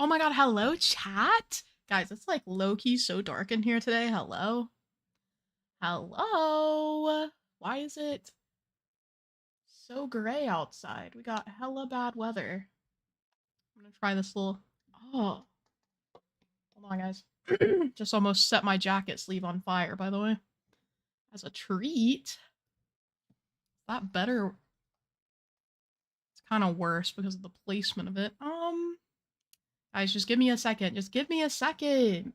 Oh my god, hello, chat? Guys, it's like low-key so dark in here today. Hello? Hello? Why is it so gray outside? We got hella bad weather. I'm gonna try this little... Oh. Hold on, guys. Just almost set my jacket sleeve on fire, by the way. As a treat. Is that better? It's kind of worse because of the placement of it. Guys, just give me a second. Just give me a second.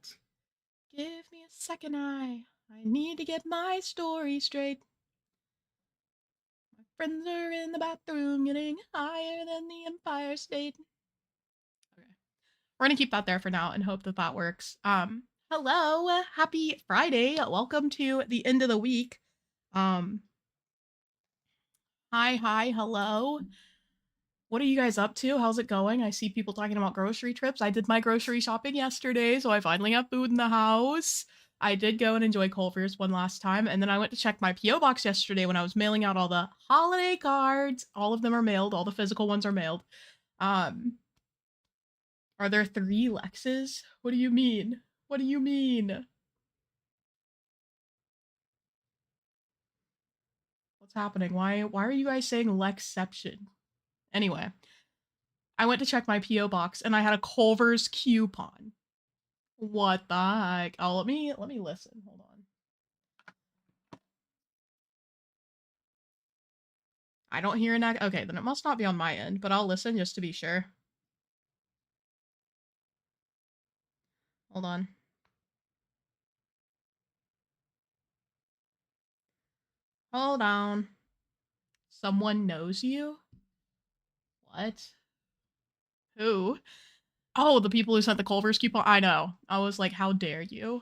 Give me a second, I need to get my story straight. My friends are in the bathroom getting higher than the Empire State. Okay. We're gonna keep that there for now and hope that that works. Hello, happy Friday. Welcome to the end of the week. Hi, hello. What are you guys up to? How's it going? I see people talking about grocery trips. I did my grocery shopping yesterday, so I finally have food in the house. I did go and enjoy Culver's one last time, and then I went to check my P.O. box yesterday when I was mailing out all the holiday cards. All of them are mailed. All the physical ones are mailed. Are there 3 Lexes? What do you mean? What do you mean? What's happening? Why are you guys saying Lexception? Anyway, I went to check my P.O. box, and I had a Culver's coupon. What the heck? Oh, let me listen. Hold on. I don't hear an echo. Okay, then it must not be on my end, but I'll listen just to be sure. Hold on. Hold on. Someone knows you? What? Who? Oh, the people who sent the Culver's coupon? I know. I was like, how dare you?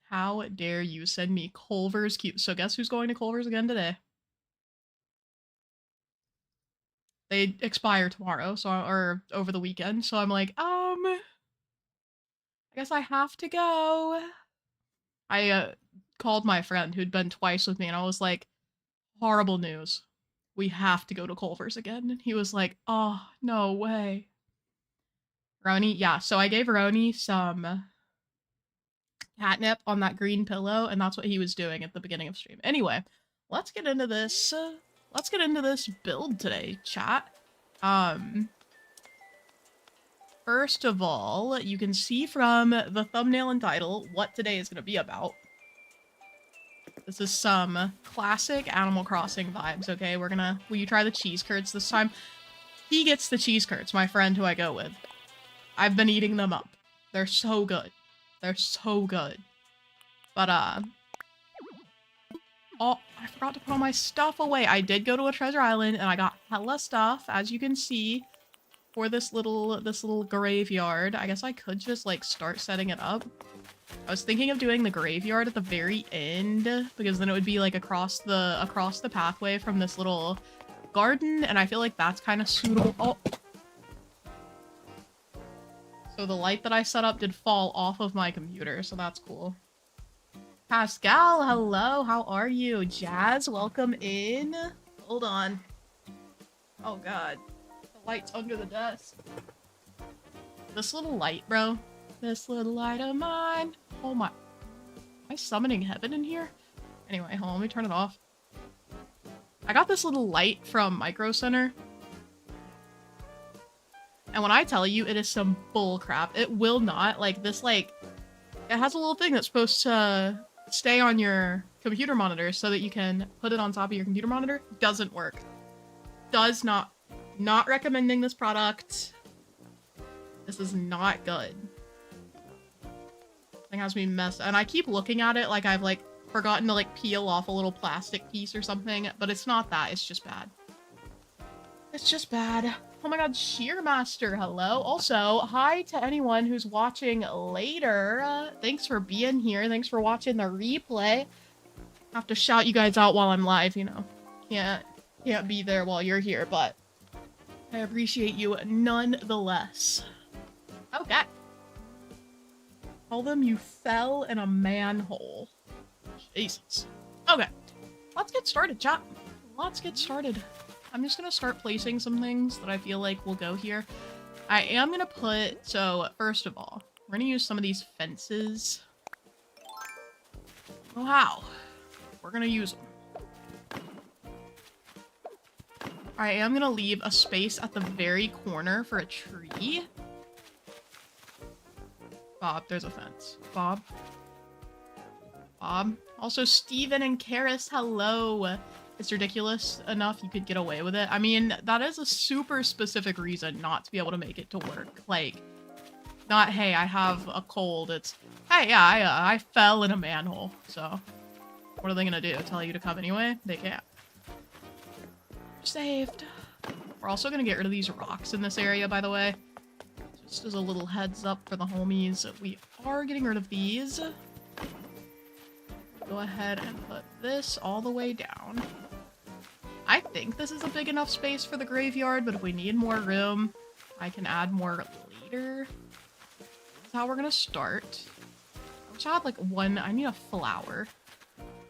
How dare you send me Culver's coupon? So guess who's going to Culver's again today? They expire tomorrow, so or over the weekend. So I'm like, I guess I have to go. I called my friend who'd been twice with me, and I was like, horrible news. We have to go to Culver's again. And he was like, oh, no way. Roni, yeah, so I gave Roni some catnip on that green pillow, and that's what he was doing at the beginning of stream. Anyway, let's get into this. Let's get into this build today, chat. First of all, you can see from the thumbnail and title what today is going to be about. This is some classic Animal Crossing vibes, okay? Will you try the cheese curds this time? He gets the cheese curds, my friend who I go with. I've been eating them up. They're so good. They're so good. But, oh, I forgot to put all my stuff away. I did go to a treasure island, and I got hella stuff, as you can see, for this little graveyard. I guess I could just, like, start setting it up. I was thinking of doing the graveyard at the very end, because then it would be, like, across the pathway from this little garden, and I feel like that's kind of suitable. Oh! So the light that I set up did fall off of my computer, so that's cool. Pascal, hello, how are you? Jazz, welcome in. Hold on. Oh god. The light's under the desk. This little light, bro. This little light of mine. Oh my. Am I summoning heaven in here? Anyway, hold on, let me turn it off. I got this little light from Micro Center. And when I tell you it is some bull crap, it will not. Like, this, like, it has a little thing that's supposed to stay on your computer monitor so that you can put it on top of your computer monitor. Doesn't work. Does not. Not recommending this product. This is not good. Thing has me messed. And I keep looking at it like I've, like, forgotten to, like, peel off a little plastic piece or something. But it's not that. It's just bad. It's just bad. Oh my god, Shearmaster, hello. Also, hi to anyone who's watching later. Thanks for being here. Thanks for watching the replay. Have to shout you guys out while I'm live, you know. Can't be there while you're here, but I appreciate you nonetheless. Okay. Tell them you fell in a manhole. Jesus. Okay. Let's get started, chat. Let's get started. I'm just gonna start placing some things that I feel like will go here. I am gonna put, so first of all, we're gonna use some of these fences. Oh, how? We're gonna use them. I am gonna leave a space at the very corner for a tree. Bob, there's a fence. Bob. Bob. Also, Steven and Karis, hello. It's ridiculous enough you could get away with it. I mean, that is a super specific reason not to be able to make it to work. Like, not, hey, I have a cold. It's, hey, yeah, I fell in a manhole. So, what are they gonna do? Tell you to come anyway? They can't. We're saved. We're also gonna get rid of these rocks in this area, by the way. Just as a little heads up for the homies, we are getting rid of these. Go ahead and put this all the way down. I think this is a big enough space for the graveyard, but if we need more room, I can add more later. That's how we're gonna start. I wish I had like one, I need a flower.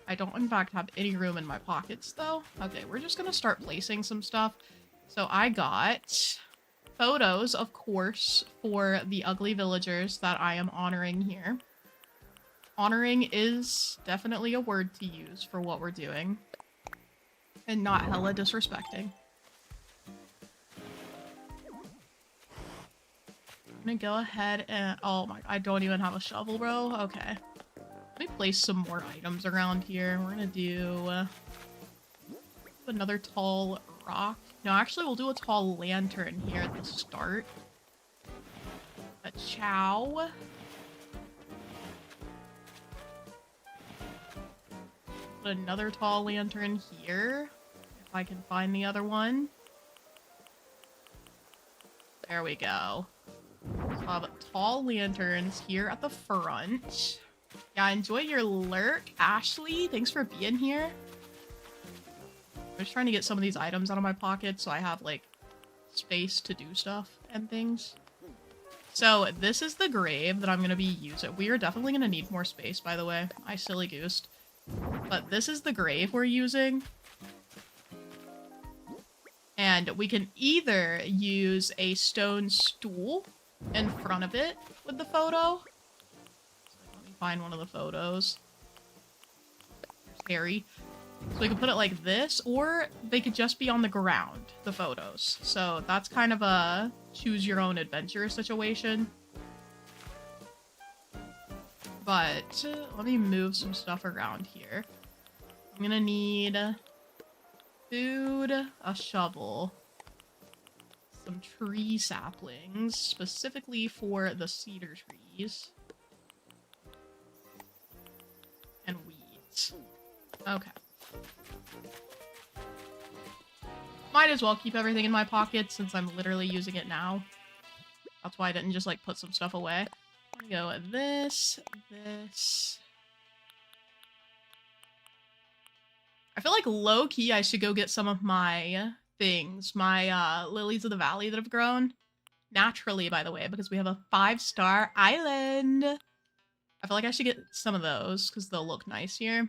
I don't in fact have any room in my pockets though. Okay, we're just gonna start placing some stuff. So I got photos, of course, for the ugly villagers that I am honoring here. Honoring is definitely a word to use for what we're doing. And not hella disrespecting. I'm gonna go ahead and... Oh my... I don't even have a shovel, bro. Okay. Let me place some more items around here. We're gonna do... another tall rock. No, actually, we'll do a tall lantern here at the start. A chow. Put another tall lantern here. If I can find the other one. There we go. So I'll have tall lanterns here at the front. Yeah, enjoy your lurk, Ashley. Thanks for being here. I'm just trying to get some of these items out of my pocket so I have, like, space to do stuff and things. So this is the grave that I'm going to be using. We are definitely going to need more space, by the way. I silly goosed. But this is the grave we're using. And we can either use a stone stool in front of it with the photo. So let me find one of the photos. There's Harry. So we can put it like this, or they could just be on the ground, the photos. So that's kind of a choose your own adventure situation. But let me move some stuff around here. I'm gonna need food, a shovel, some tree saplings, specifically for the cedar trees, and weeds. Okay. Might as well keep everything in my pocket since I'm literally using it now. That's why I didn't just like put some stuff away. I'm gonna go with this. I feel like low-key I should go get some of my things, my lilies of the valley that have grown. Naturally, by the way, because we have a 5-star island. I feel like I should get some of those because they'll look nice here.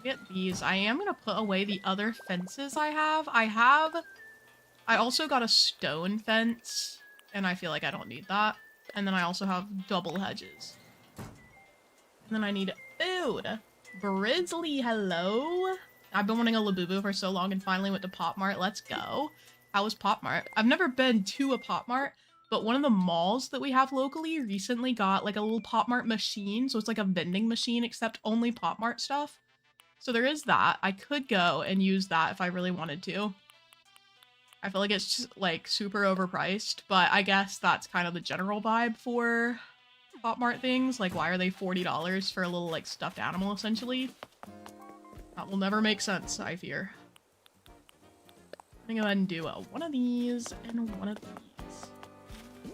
Get these. I am gonna put away the other fences I have. I also got a stone fence, and I feel like I don't need that. And then I also have double hedges. And then I need food. Brizzly, hello? I've been wanting a Labubu for so long and finally went to Pop Mart. Let's go. How was Pop Mart? I've never been to a Pop Mart, but one of the malls that we have locally recently got like a little Pop Mart machine. So it's like a vending machine, except only Pop Mart stuff. So there is that. I could go and use that if I really wanted to. I feel like it's just like super overpriced, but I guess that's kind of the general vibe for Pop Mart things. Like, why are they $40 for a little like stuffed animal essentially? That will never make sense, I fear. I'm gonna go ahead and do one of these and one of these.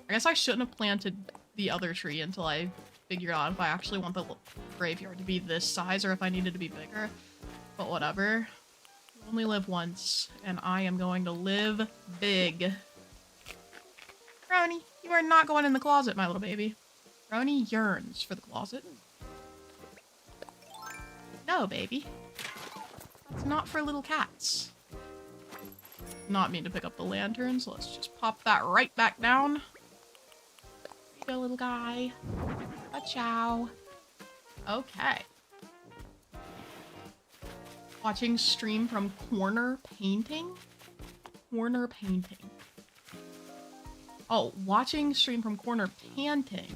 I guess I shouldn't have planted the other tree until I figured out if I actually want the graveyard to be this size or if I needed to be bigger. But whatever. You only live once, and I am going to live big. Brownie, you are not going in the closet, my little baby. Brownie yearns for the closet. No, baby. That's not for little cats. not mean to pick up the lantern, so let's just pop that right back down. Here you go, little guy. Ciao. Okay. Watching stream from corner painting? Corner painting. Oh, watching stream from corner panting.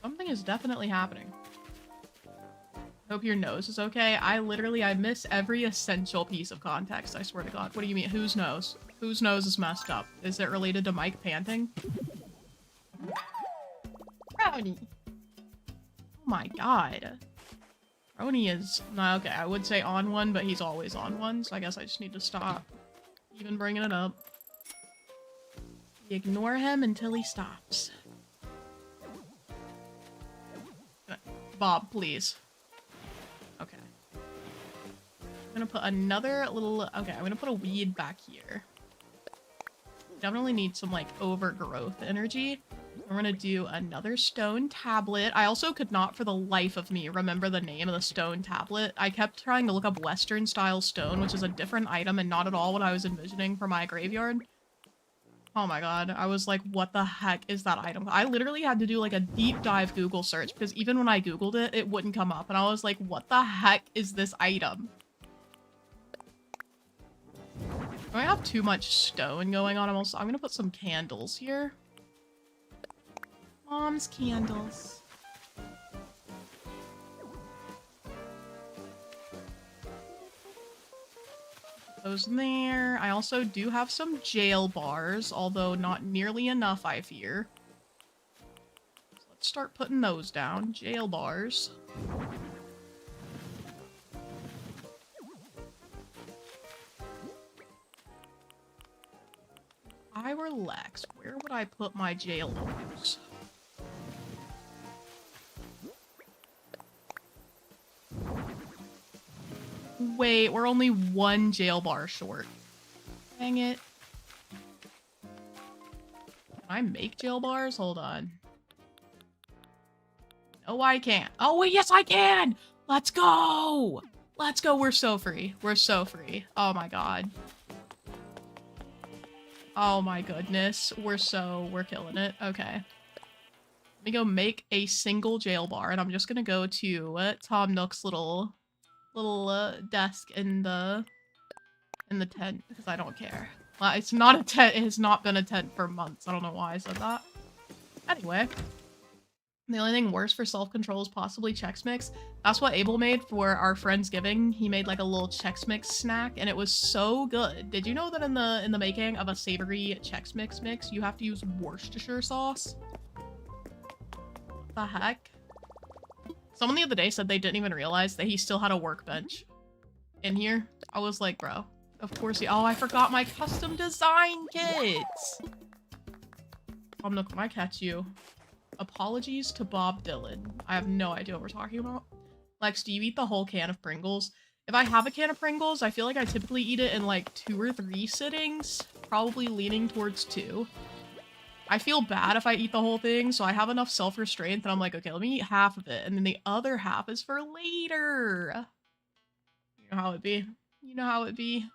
Something is definitely happening. Hope your nose is okay. I miss every essential piece of context, I swear to God. What do you mean? Whose nose? Whose nose is messed up? Is it related to Mike panting? Brownie. Oh my God. Brownie is... No, okay, I would say on one, but he's always on one, so I guess I just need to stop even bringing it up. We ignore him until he stops. Bob, please. Okay. I'm gonna put another little... Okay, I'm gonna put a weed back here. Definitely need some, like, overgrowth energy. We're gonna do another stone tablet. I also could not for the life of me remember the name of the stone tablet. I kept trying to look up Western style stone, which is a different item and not at all what I was envisioning for my graveyard. Oh my God, I was like, what the heck is that item? I literally had to do like a deep dive Google search because even when I Googled it, it wouldn't come up. And I was like, what the heck is this item? I have too much stone going on. I'm gonna put some candles here. Mom's candles. Those in there. I also do have some jail bars, although not nearly enough, I fear. So let's start putting those down. Jail bars. If I were Lex, where would I put my jail bars? Wait, we're only one jail bar short. Dang it. Can I make jail bars? Hold on. No, I can't. Oh, wait, yes, I can! Let's go! Let's go, we're so free. We're so free. Oh my God. Oh my goodness. We're killing it. Okay. Let me go make a single jail bar, and I'm just gonna go to Tom Nook's little desk in the tent because I don't care. Well, it's not a tent. It has not been a tent for months. I don't know why I said that. Anyway, the only thing worse for self-control is possibly Chex Mix. That's what Abel made for our Friendsgiving. He made like a little Chex Mix snack, and it was so good. Did you know that in the making of a savory Chex Mix you have to use Worcestershire sauce? What the heck? Someone the other day said they didn't even realize that he still had a workbench in here. I was like, bro, of course he- Oh, I forgot my custom design kits! I'm not gonna catch you. Apologies to Bob Dylan. I have no idea what we're talking about. Lex, do you eat the whole can of Pringles? If I have a can of Pringles, I feel like I typically eat it in like 2 or 3 sittings. Probably leaning towards 2. I feel bad if I eat the whole thing, so I have enough self-restraint that I'm like, okay, let me eat half of it, and then the other half is for later. You know how it be. You know how it be.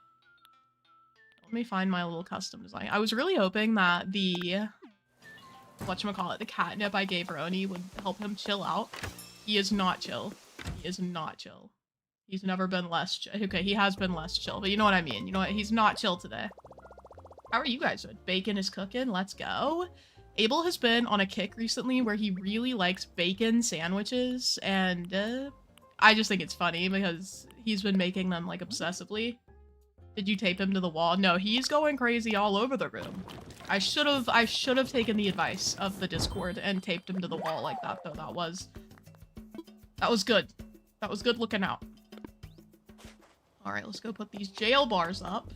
Let me find my little custom design. I was really hoping that the... whatchamacallit, the catnip I gave Roni would help him chill out. He is not chill. He is not chill. He's never been less chill. Okay, he has been less chill, but you know what I mean. You know what? He's not chill today. How are you guys doing? Bacon is cooking. Let's go. Abel has been on a kick recently where he really likes bacon sandwiches, and I just think it's funny because he's been making them like obsessively. Did you tape him to the wall? No, he's going crazy all over the room. I should have taken the advice of the Discord and taped him to the wall like that, though. That was good. That was good looking out. All right, let's go put these jail bars up.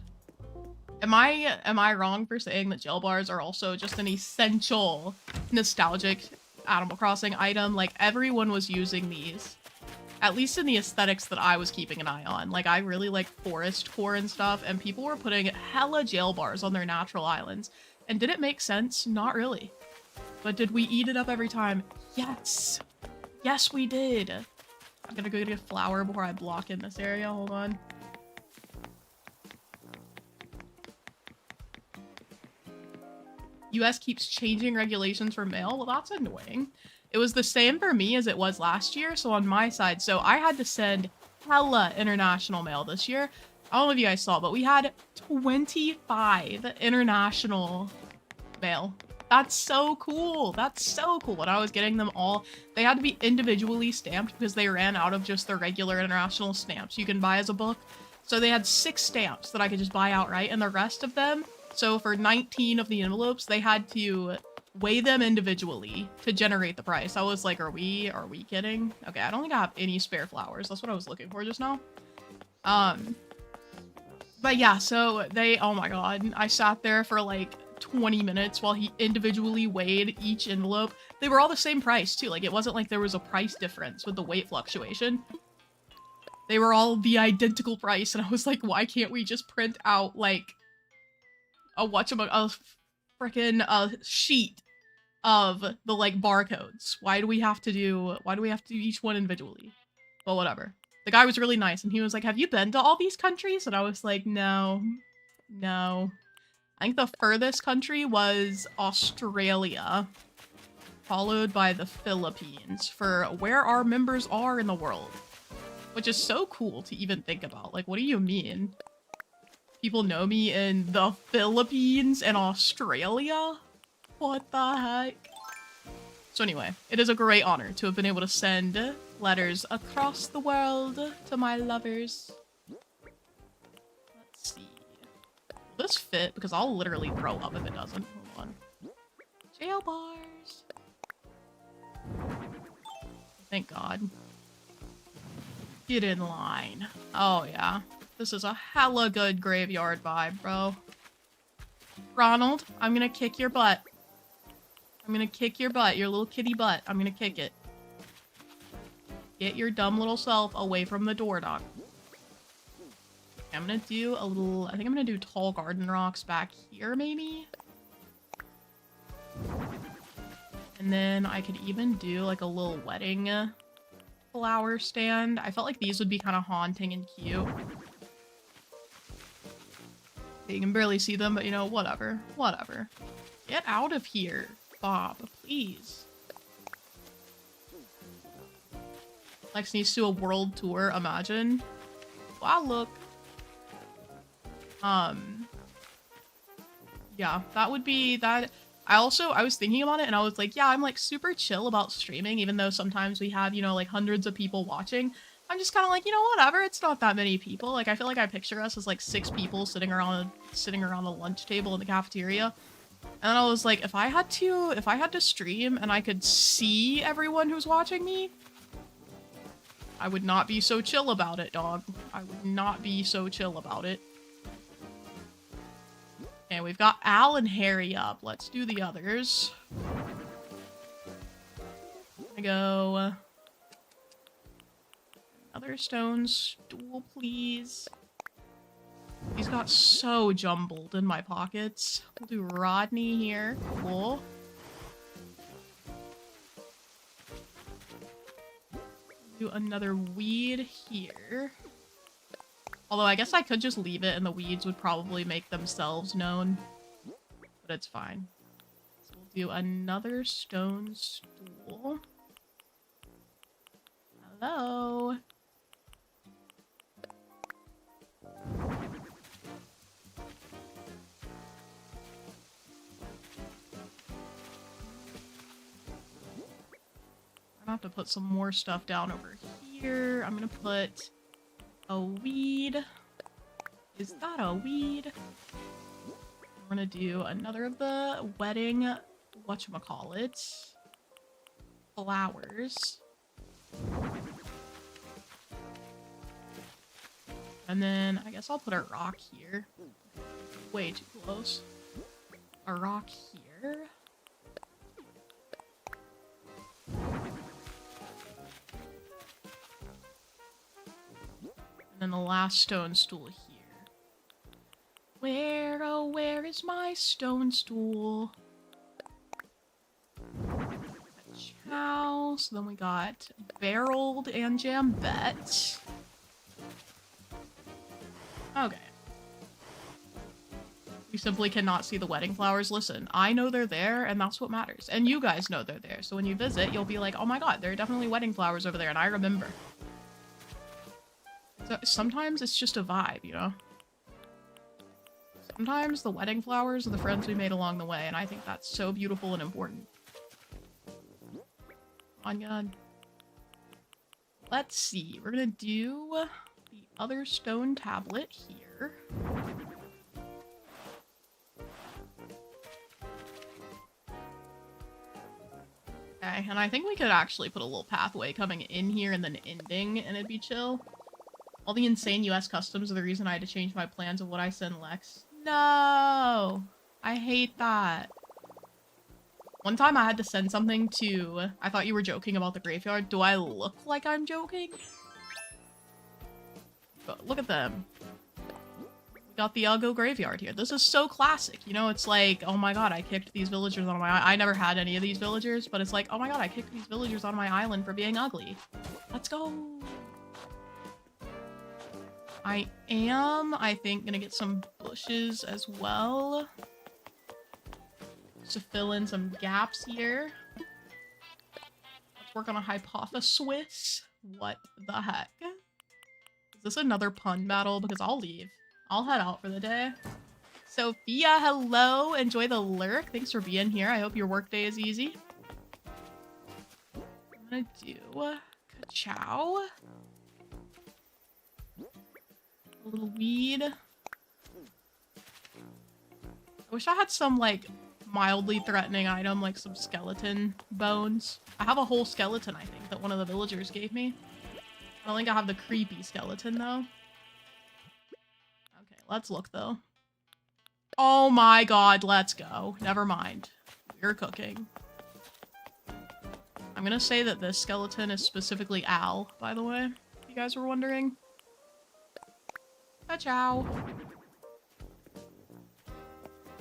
Am I wrong for saying that jail bars are also just an essential nostalgic Animal Crossing item? Like, everyone was using these. At least in the aesthetics that I was keeping an eye on. Like, I really like forest core and stuff, and people were putting hella jail bars on their natural islands. And did it make sense? Not really. But did we eat it up every time? Yes! Yes, we did! I'm gonna go get a flower before I block in this area. Hold on. US keeps changing regulations for mail. Well, that's annoying. It was the same for me as it was last year, so on my side. So I had to send hella international mail this year. I don't know if you guys saw, but we had 25 international mail. That's so cool. That's so cool. When I was getting them all, they had to be individually stamped because they ran out of just the regular international stamps you can buy as a book. So they had 6 stamps that I could just buy outright, and the rest of them, so for 19 of the envelopes, they had to weigh them individually to generate the price. I was like, are we kidding? Okay, I don't think I have any spare flowers. That's what I was looking for just now. But yeah, so they, oh my god, I sat there for like 20 minutes while he individually weighed each envelope. They were all the same price too. Like, it wasn't like there was a price difference with the weight fluctuation. They were all the identical price, and I was like, why can't we just print out like a freaking sheet of the like barcodes? Why do we have to do each one individually? But whatever. The guy was really nice, and he was like, have you been to all these countries? And I was like, no. I think the furthest country was Australia, followed by the Philippines for where our members are in the world, which is so cool to even think about. Like, what do you mean? People know me in the Philippines and Australia? What the heck? So anyway, it is a great honor to have been able to send letters across the world to my lovers. Let's see. Will this fit? Because I'll literally throw up if it doesn't. Hold on. Jail bars. Thank God. Get in line. Oh yeah. This is a hella good graveyard vibe, bro. Ronald, I'm gonna kick your butt. I'm gonna kick your butt, your little kitty butt. I'm gonna kick it. Get your dumb little self away from the door, dog. I'm gonna do a little, I think I'm gonna do tall garden rocks back here, maybe? And then I could even do like a little wedding flower stand. I felt like these would be kind of haunting and cute. You can barely see them, but you know, whatever. Whatever. Get out of here, Bob, please. Lex needs to do a world tour, imagine. Wow, look. Yeah, that would be that. I was thinking about it and I was like, yeah, I'm like super chill about streaming, even though sometimes we have, you know, like hundreds of people watching. I'm just kind of like, you know, whatever, it's not that many people. Like, I feel like I picture us as like 6 people sitting around the lunch table in the cafeteria. And I was like, if I had to stream and I could see everyone who's watching me, I would not be so chill about it, dog. I would not be so chill about it. Okay, we've got Al and Harry up. Let's do the others. I go... Another stone stool, please. These got so jumbled in my pockets. We'll do Rodney here. Cool. Do another weed here. Although I guess I could just leave it and the weeds would probably make themselves known. But it's fine. So we'll do another stone stool. Hello? I have to put some more stuff down over here. I'm gonna put a weed. Is that a weed? We're gonna do another of the wedding, whatchamacallit, flowers. And then I guess I'll put a rock here. Way too close. A rock here. And then the last stone stool here. Where, oh, where is my stone stool? Chow. So then we got barreled and jambette. Okay. We simply cannot see the wedding flowers. Listen, I know they're there, and that's what matters. And you guys know they're there. So when you visit, you'll be like, oh my god, there are definitely wedding flowers over there, and I remember. So sometimes it's just a vibe, you know? Sometimes the wedding flowers are the friends we made along the way, and I think that's so beautiful and important. On God. Let's see. We're gonna do the other stone tablet here. Okay, and I think we could actually put a little pathway coming in here and then ending, and it'd be chill. All the insane US customs are the reason I had to change my plans of what I send Lex. No! I hate that. One time I had to send something to... I thought you were joking about the graveyard. Do I look like I'm joking? But look at them. We got the Uggo graveyard here. This is so classic. You know, it's like, oh my god, I kicked these villagers on my... I never had any of these villagers, but it's like, oh my god, I kicked these villagers on my island for being ugly. Let's go! I am, I think, gonna get some bushes as well. To fill in some gaps here. Let's work on a hypothesis. What the heck? Is this another pun battle? Because I'll leave. I'll head out for the day. Sophia, hello! Enjoy the lurk. Thanks for being here. I hope your workday is easy. I'm gonna do ka-chow. A little weed. I wish I had some, like, mildly threatening item, like some skeleton bones. I have a whole skeleton, I think, that one of the villagers gave me. I don't think I have the creepy skeleton, though. Okay, let's look, though. Oh my god, let's go. Never mind. We're cooking. I'm gonna say that this skeleton is specifically Al, by the way, if you guys were wondering. Ciao.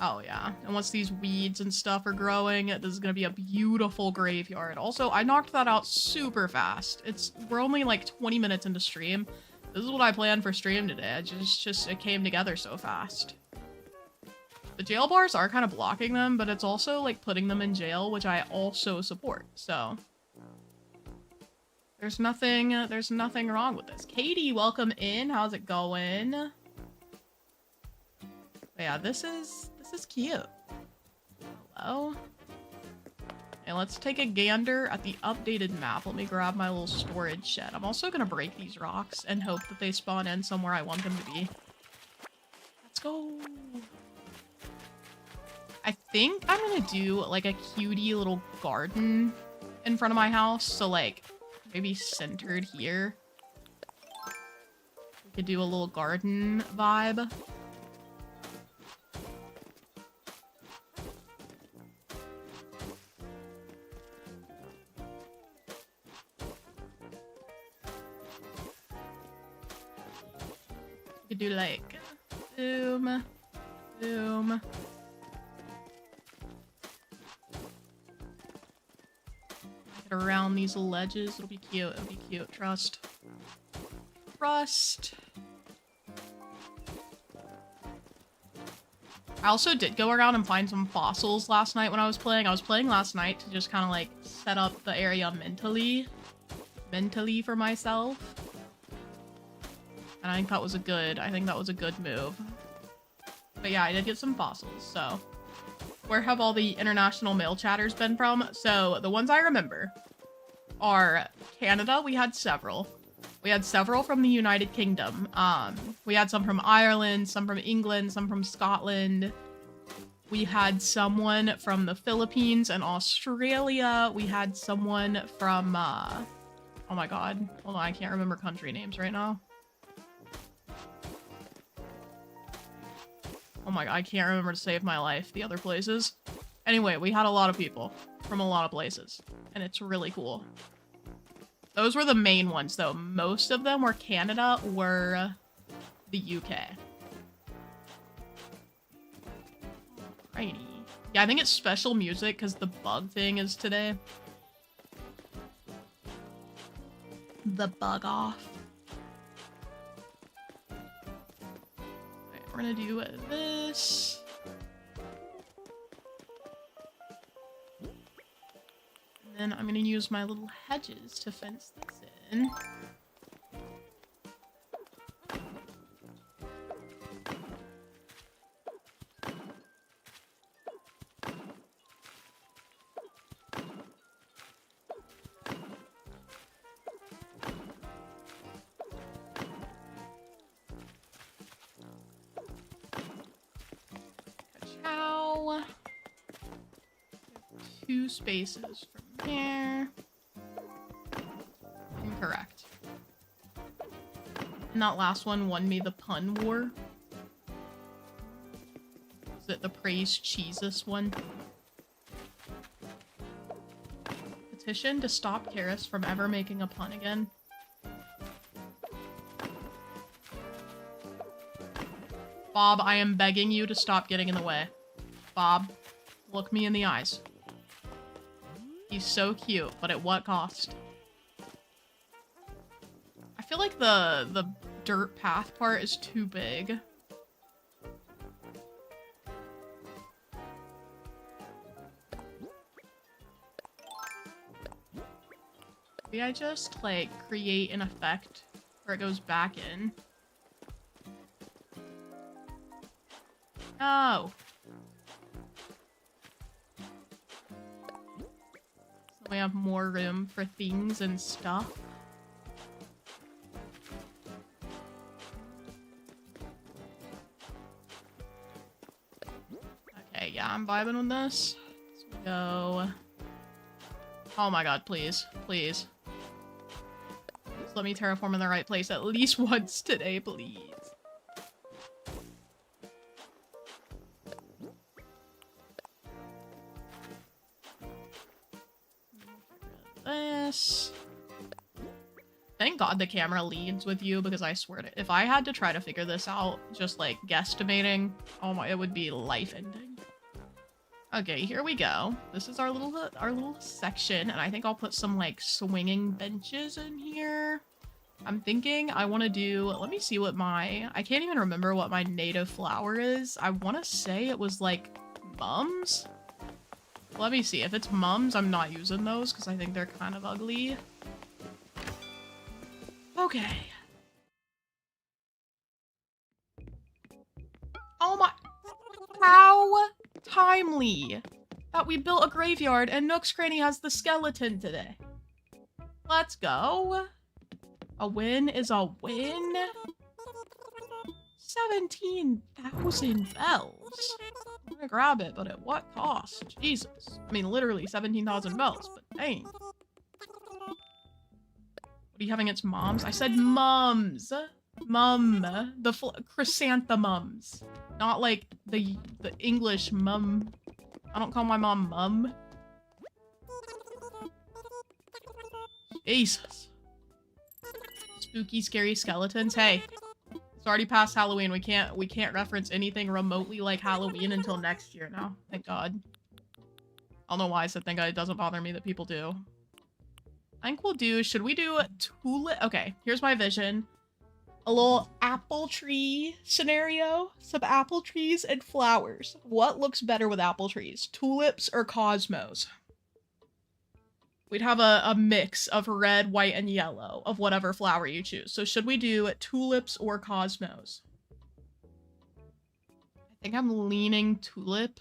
Oh yeah, and once these weeds and stuff are growing, this is gonna be a beautiful graveyard. Also, I knocked that out super fast. We're only like 20 minutes into stream. This is what I planned for stream today. It came together so fast. The jail bars are kind of blocking them, but it's also like putting them in jail, which I also support, so. There's nothing wrong with this. Katie, welcome in. How's it going? But yeah, this is cute. Hello. Okay, let's take a gander at the updated map. Let me grab my little storage shed. I'm also gonna break these rocks and hope that they spawn in somewhere I want them to be. Let's go. I think I'm gonna do like a cutie little garden in front of my house. So like maybe centered here. We could do a little garden vibe. We could do like boom, boom. Around these ledges. It'll be cute. It'll be cute. Trust. Trust. I also did go around and find some fossils last night when I was playing. I was playing last night to just kind of like set up the area mentally for myself. And I think that was a good move. But yeah, I did get some fossils, so. Where have all the international mail chatters been from? So the ones I remember are Canada. We had several. We had several from the United Kingdom. We had some from Ireland, some from England, some from Scotland. We had someone from the Philippines and Australia. We had someone from, oh my god. Hold on, I can't remember country names right now. Oh my god, I can't remember to save my life the other places. Anyway, we had a lot of people from a lot of places, and it's really cool. Those were the main ones, though. Most of them were Canada or the UK. Alrighty. Yeah, I think it's special music because the bug thing is today. The bug off. We're gonna do this. then I'm gonna use my little hedges to fence this in. Ka-chow. 2 spaces from here. Incorrect. And that last one won me the pun war. Is it the praise cheesus one? Petition to stop Karis from ever making a pun again. Bob, I am begging you to stop getting in the way. Bob, look me in the eyes. He's so cute, but at what cost? I feel like the dirt path part is too big. Maybe I just, like, create an effect where it goes back in. Oh. So we have more room for things and stuff. Okay, yeah, I'm vibing with this. Let's go. Oh my god, please. Please. Just let me terraform in the right place at least once today, please. This. Thank god the camera leads with you, because I swear to, if I had to try to figure this out, just like guesstimating, oh my, it would be life-ending. Okay, here we go. This is our little section, and I think I'll put some like swinging benches in here. I'm thinking I want to do, let me see what I can't even remember what my native flower is. I want to say it was like mums. Let me see. If it's mums, I'm not using those because I think they're kind of ugly. Okay. Oh my... How timely that we built a graveyard and Nook's Cranny has the skeleton today. Let's go. A win is a win. 17,000 bells. I'm gonna grab it, but at what cost? Jesus. I mean, literally 17,000 bells, but dang. What are you having its moms? I said mums. Mum. The chrysanthemums. Not like the English mum. I don't call my mom mum. Jesus. Spooky, scary skeletons. Hey. It's already past Halloween. We can't reference anything remotely like Halloween until next year now. Thank God. I don't know why I said thank God. It doesn't bother me that people do. I think we'll do, should we do tulip? Okay, here's my vision. A little apple tree scenario. Some apple trees and flowers. What looks better with apple trees? Tulips or cosmos? We'd have a mix of red, white, and yellow of whatever flower you choose. So should we do tulips or cosmos? I think I'm leaning tulip.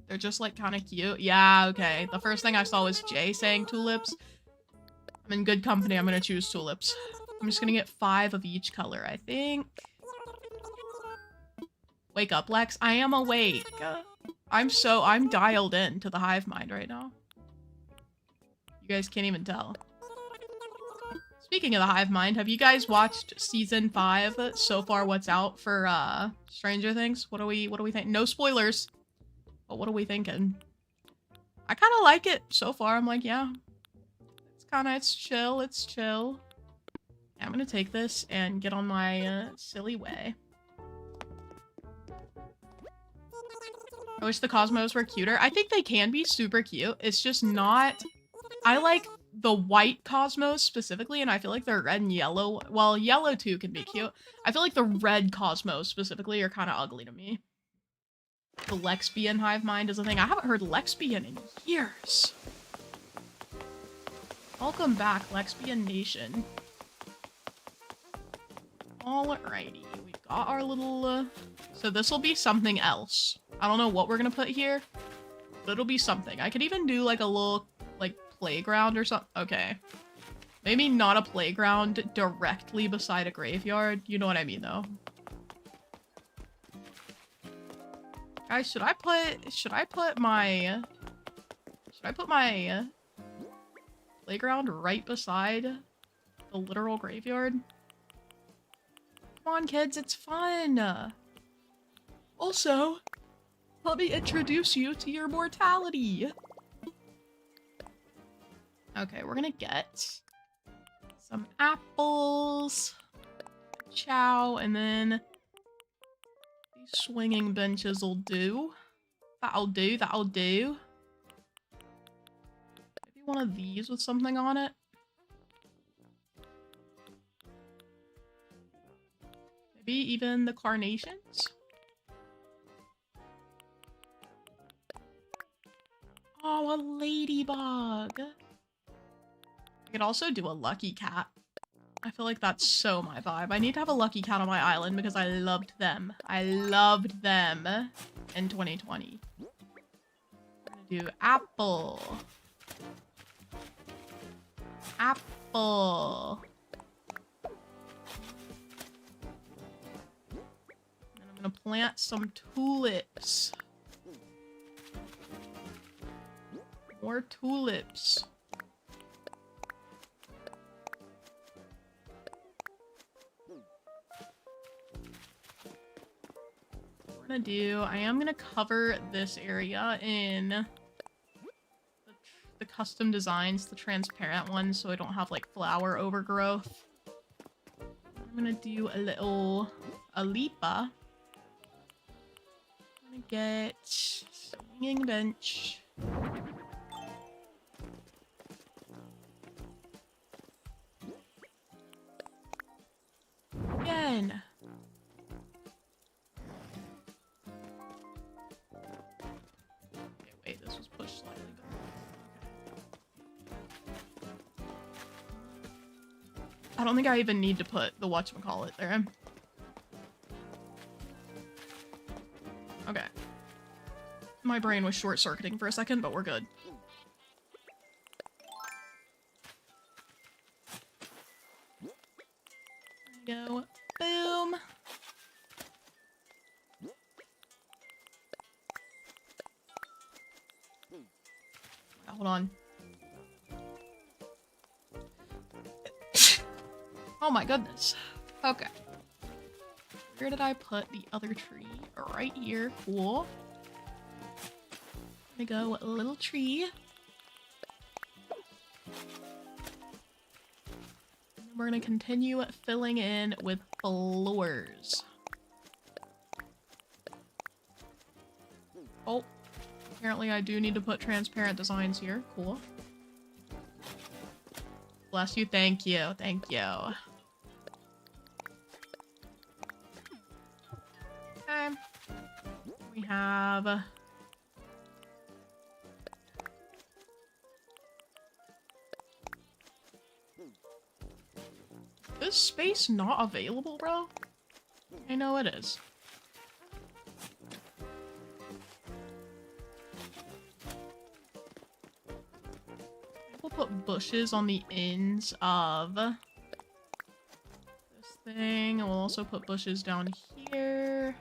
They're just like kind of cute. Yeah, okay. The first thing I saw was Jay saying tulips. I'm in good company. I'm gonna choose tulips. I'm just gonna get 5 of each color, I think. Wake up, Lex. I am awake. I'm dialed in to the hive mind right now. You guys can't even tell. Speaking of the hive mind, have you guys watched season 5 so far? What's out for Stranger Things? What do we think? No spoilers. But what are we thinking? I kind of like it so far. I'm like, yeah. It's chill. It's chill. Yeah, I'm gonna take this and get on my silly way. I wish the cosmos were cuter. I think they can be super cute. It's just not... I like the white cosmos specifically, and I feel like the red and yellow... Well, yellow too can be cute. I feel like the red cosmos specifically are kind of ugly to me. The Lexian hive mind is a thing. I haven't heard Lexian in years. Welcome back, Lexian Nation. Alrighty, we got our little, so this will be something else. I don't know what we're gonna put here, but it'll be something. I could even do like a little, like, playground or something. Okay. Maybe not a playground directly beside a graveyard. You know what I mean, though. Guys, should I put my playground right beside the literal graveyard? Come on, kids, it's fun. Also, let me introduce you to your mortality. Okay, we're gonna get some apples, chow, and then these swinging benches will do. That'll do, that'll do. Maybe one of these with something on it. Maybe even the carnations. Oh, a ladybug. I could also do a lucky cat. I feel like that's so my vibe. I need to have a lucky cat on my island because I loved them. I loved them in 2020. I'm gonna do apple. Apple. And I'm gonna plant some tulips. More tulips. I am gonna cover this area in the custom designs, the transparent ones, so I don't have like flower overgrowth. I'm gonna do a little alipa. I'm gonna get swinging bench. Again. Wait, this was pushed slightly back. Okay. I don't think I even need to put the whatchamacallit there. Okay. My brain was short-circuiting for a second, but we're good. There we go. Boom. Hold on. Oh my goodness. Okay. Where did I put the other tree? Right here. Cool. There we go. A little tree. And then we're gonna continue filling in with floors. Oh. Apparently I do need to put transparent designs here. Cool. Bless you. Thank you. Thank you. Okay. We have... Is this space not available, bro? I know it is. We'll put bushes on the ends of this thing, and we'll also put bushes down here.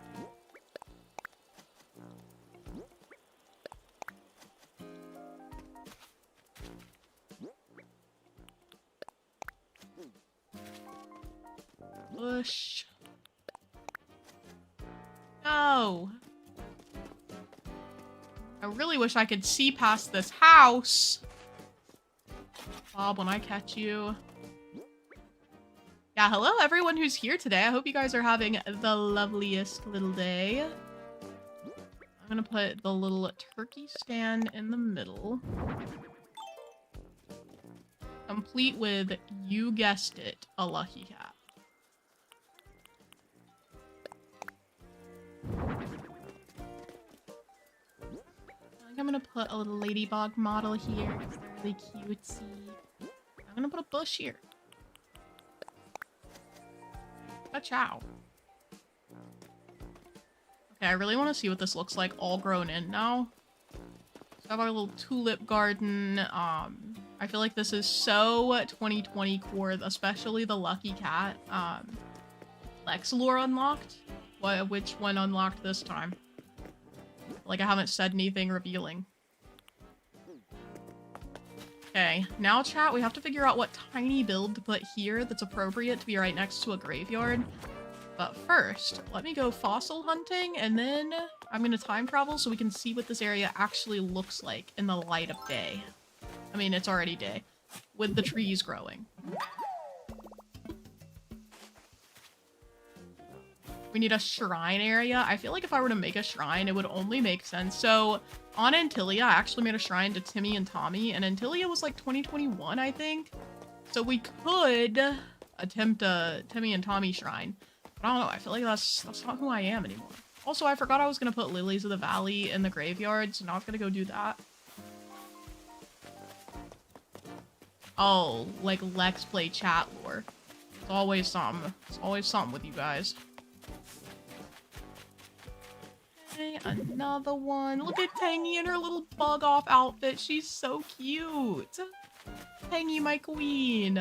Bush. No! I really wish I could see past this house. Bob, when I catch you. Yeah, hello everyone who's here today. I hope you guys are having the loveliest little day. I'm gonna put the little turkey stand in the middle. Complete with, you guessed it, a lucky cat. I'm gonna put a little ladybug model here because they're really cutesy. put a bush here. A chow. Okay, I really want to see what this looks like all grown in now. So I have our little tulip garden. I feel like this is so 2020 core, especially the lucky cat. Lex lore unlocked. Which one unlocked this time? Like I haven't said anything revealing. Okay, now chat, we have to figure out what tiny build to put here that's appropriate to be right next to a graveyard. But first, let me go fossil hunting, and then I'm gonna time travel so we can see what this area actually looks like in the light of day. I mean, it's already day, with the trees growing. We need a shrine area. I feel like if I were to make a shrine, it would only make sense. So on Antilia, I actually made a shrine to Timmy and Tommy, and Antilia was like 2021, I think. So we could attempt a Timmy and Tommy shrine. But I don't know, I feel like that's not who I am anymore. Also, I forgot I was gonna put Lilies of the Valley in the graveyard, so now I'm gonna go do that. Oh, like Lex play chat lore. It's always something. It's always something with you guys. Okay, another one. Look at Tangy in her little bug off outfit. She's so cute. Tangy, my queen.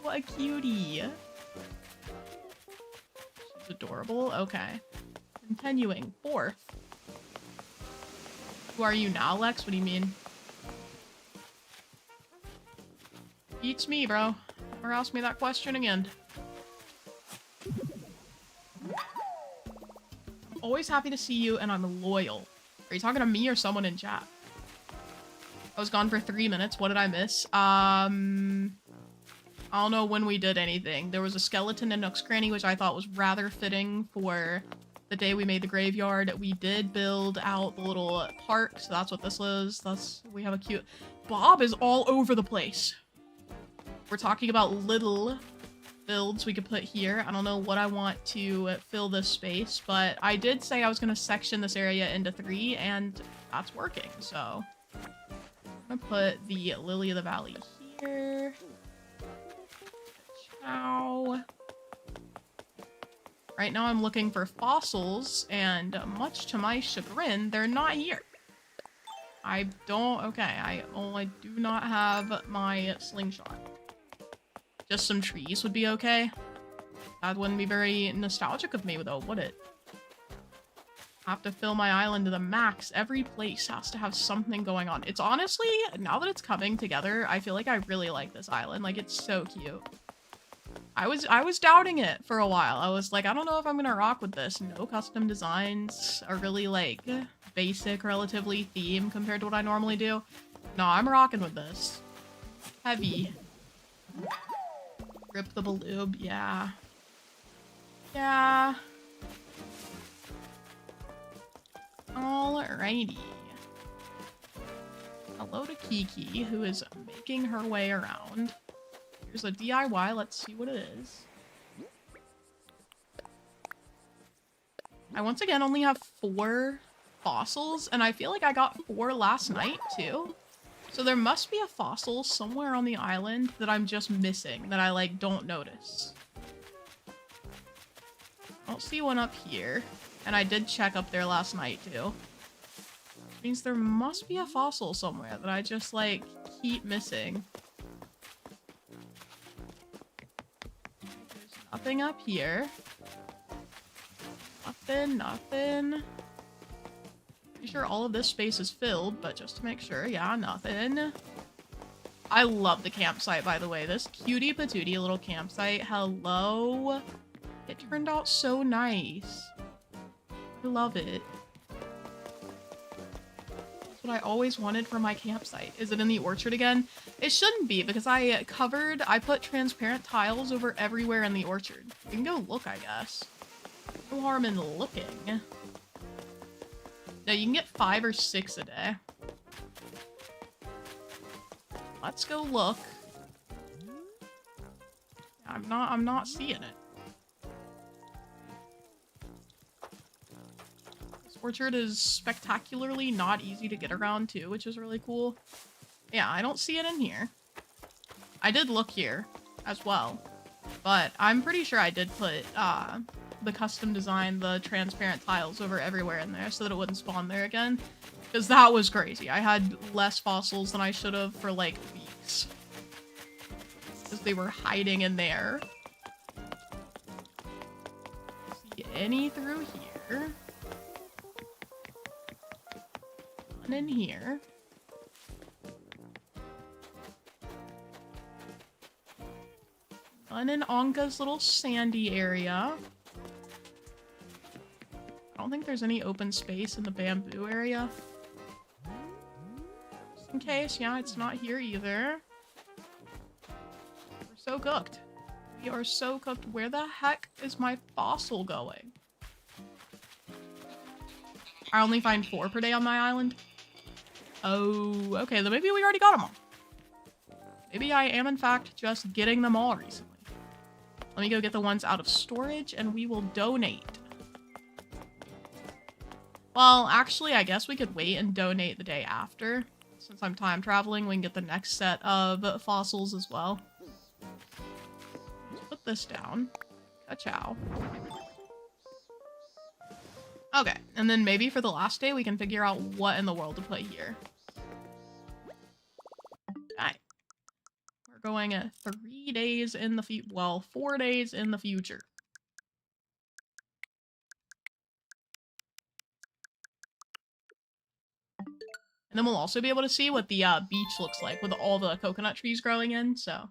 What a cutie. She's adorable. Okay. Continuing. Fourth. Who are you now, Lex? What do you mean? Beats me, bro. Never ask me that question again. Always happy to see you, and I'm loyal. Are you talking to me or someone in chat? I was gone for 3 minutes. What did I miss? I don't know when we did anything. There was a skeleton in Nook's Cranny, which I thought was rather fitting for the day we made the graveyard. We did build out the little park, so that's what this was. We have a cute... Bob is all over the place. We're talking about little builds we could put here. I don't know what I want to fill this space, but I did say I was going to section this area into 3, and that's working, so... I'm gonna put the Lily of the Valley here. Ciao. Right now I'm looking for fossils, and much to my chagrin, they're not here. I do not have my slingshot. Just some trees would be okay. That wouldn't be very nostalgic of me, though, would it? I have to fill my island to the max. Every place has to have something going on. It's honestly, now that it's coming together, I feel like I really like this island. Like, it's so cute. I was doubting it for a while. I was like, I don't know if I'm gonna rock with this. No custom designs, are really like basic, relatively theme compared to what I normally do. No, I'm rocking with this. Heavy. Rip the baloob, yeah. Yeah. Alrighty. Hello to Kiki, who is making her way around. Here's a DIY, let's see what it is. I once again only have 4 fossils, and I feel like I got 4 last night, too. So there must be a fossil somewhere on the island that I'm just missing, that I, like, don't notice. I don't see one up here. And I did check up there last night, too. Which means there must be a fossil somewhere that I just, like, keep missing. There's nothing up here. Nothing. Pretty sure all of this space is filled, but just to make sure, yeah, nothing. I love the campsite, by the way. This cutie patootie little campsite. Hello. It turned out so nice. I love it. That's what I always wanted for my campsite. Is it in the orchard again? It shouldn't be, because I put transparent tiles over everywhere in the orchard. You can go look, I guess. No harm in looking. No, you can get 5 or 6 a day. Let's go look. I'm not seeing it. Orchard is spectacularly not easy to get around too, which is really cool. Yeah, I don't see it in here. I did look here as well, but I'm pretty sure I did put the custom design, the transparent tiles over everywhere in there so that it wouldn't spawn there again. Because that was crazy. I had less fossils than I should have for like weeks. Because they were hiding in there. See any through here? None in here. None in Anka's little sandy area. I don't think there's any open space in the bamboo area. Just in case, yeah, it's not here either. We're so cooked. We are so cooked. Where the heck is my fossil going? I only find 4 per day on my island. Oh, okay, then maybe we already got them all. Maybe I am, in fact, just getting them all recently. Let me go get the ones out of storage, and we will donate. Well, actually, I guess we could wait and donate the day after. Since I'm time traveling, we can get the next set of fossils as well. Let's put this down. Ka-chow. Okay, and then maybe for the last day, we can figure out what in the world to put here. Okay. We're going at 3 days in the future. Well, 4 days in the future. And then we'll also be able to see what the beach looks like with all the coconut trees growing in, so.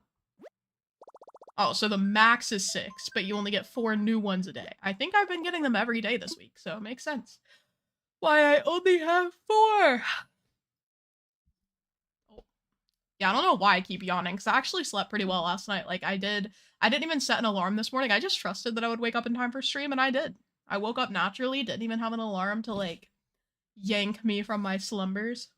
Oh, so the max is 6, but you only get 4 new ones a day. I think I've been getting them every day this week, so it makes sense. Why I only have 4! Oh. Yeah, I don't know why I keep yawning, because I actually slept pretty well last night. Like, I didn't even set an alarm this morning. I just trusted that I would wake up in time for stream, and I did. I woke up naturally, didn't even have an alarm to, like, yank me from my slumbers.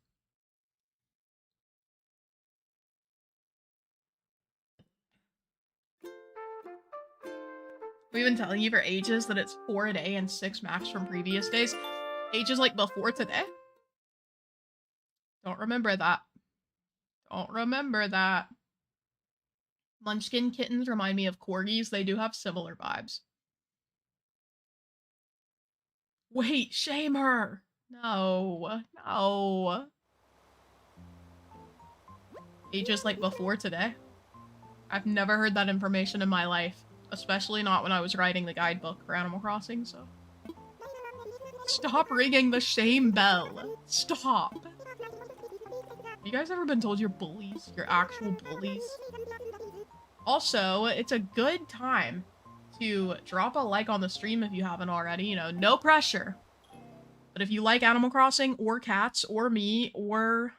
We've been telling you for ages that it's 4 a day and 6 max from previous days. Ages like before today? Don't remember that. Don't remember that. Munchkin kittens remind me of corgis. They do have similar vibes. Wait, shame her! No. No. Ages like before today? I've never heard that information in my life. Especially not when I was writing the guidebook for Animal Crossing, so. Stop ringing the shame bell. Stop. Have you guys ever been told you're bullies? You're actual bullies? Also, it's a good time to drop a like on the stream if you haven't already. You know, no pressure. But if you like Animal Crossing, or cats, or me, or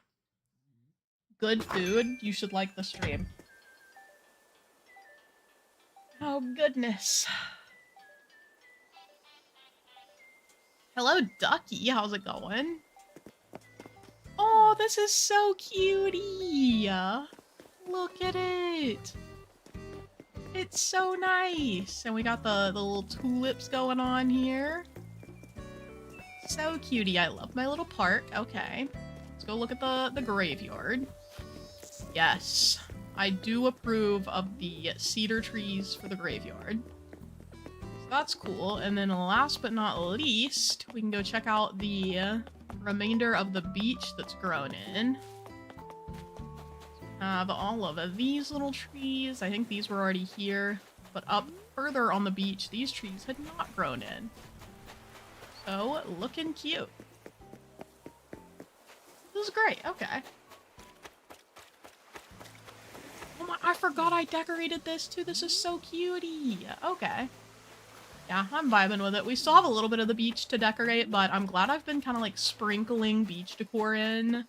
good food, you should like the stream. Oh, goodness. Hello, Ducky. How's it going? Oh, this is so cutie. Look at it. It's so nice. And we got the little tulips going on here. So cutie. I love my little park. Okay. Let's go look at the graveyard. Yes. I do approve of the cedar trees for the graveyard. So that's cool. And then last but not least, we can go check out the remainder of the beach that's grown in. Have all of these little trees. I think these were already here. But up further on the beach, these trees had not grown in. So, looking cute. This is great. Okay. Oh my, I forgot I decorated this too. This is so cutie. Okay. Yeah, I'm vibing with it. We still have a little bit of the beach to decorate, but I'm glad I've been kind of like sprinkling beach decor in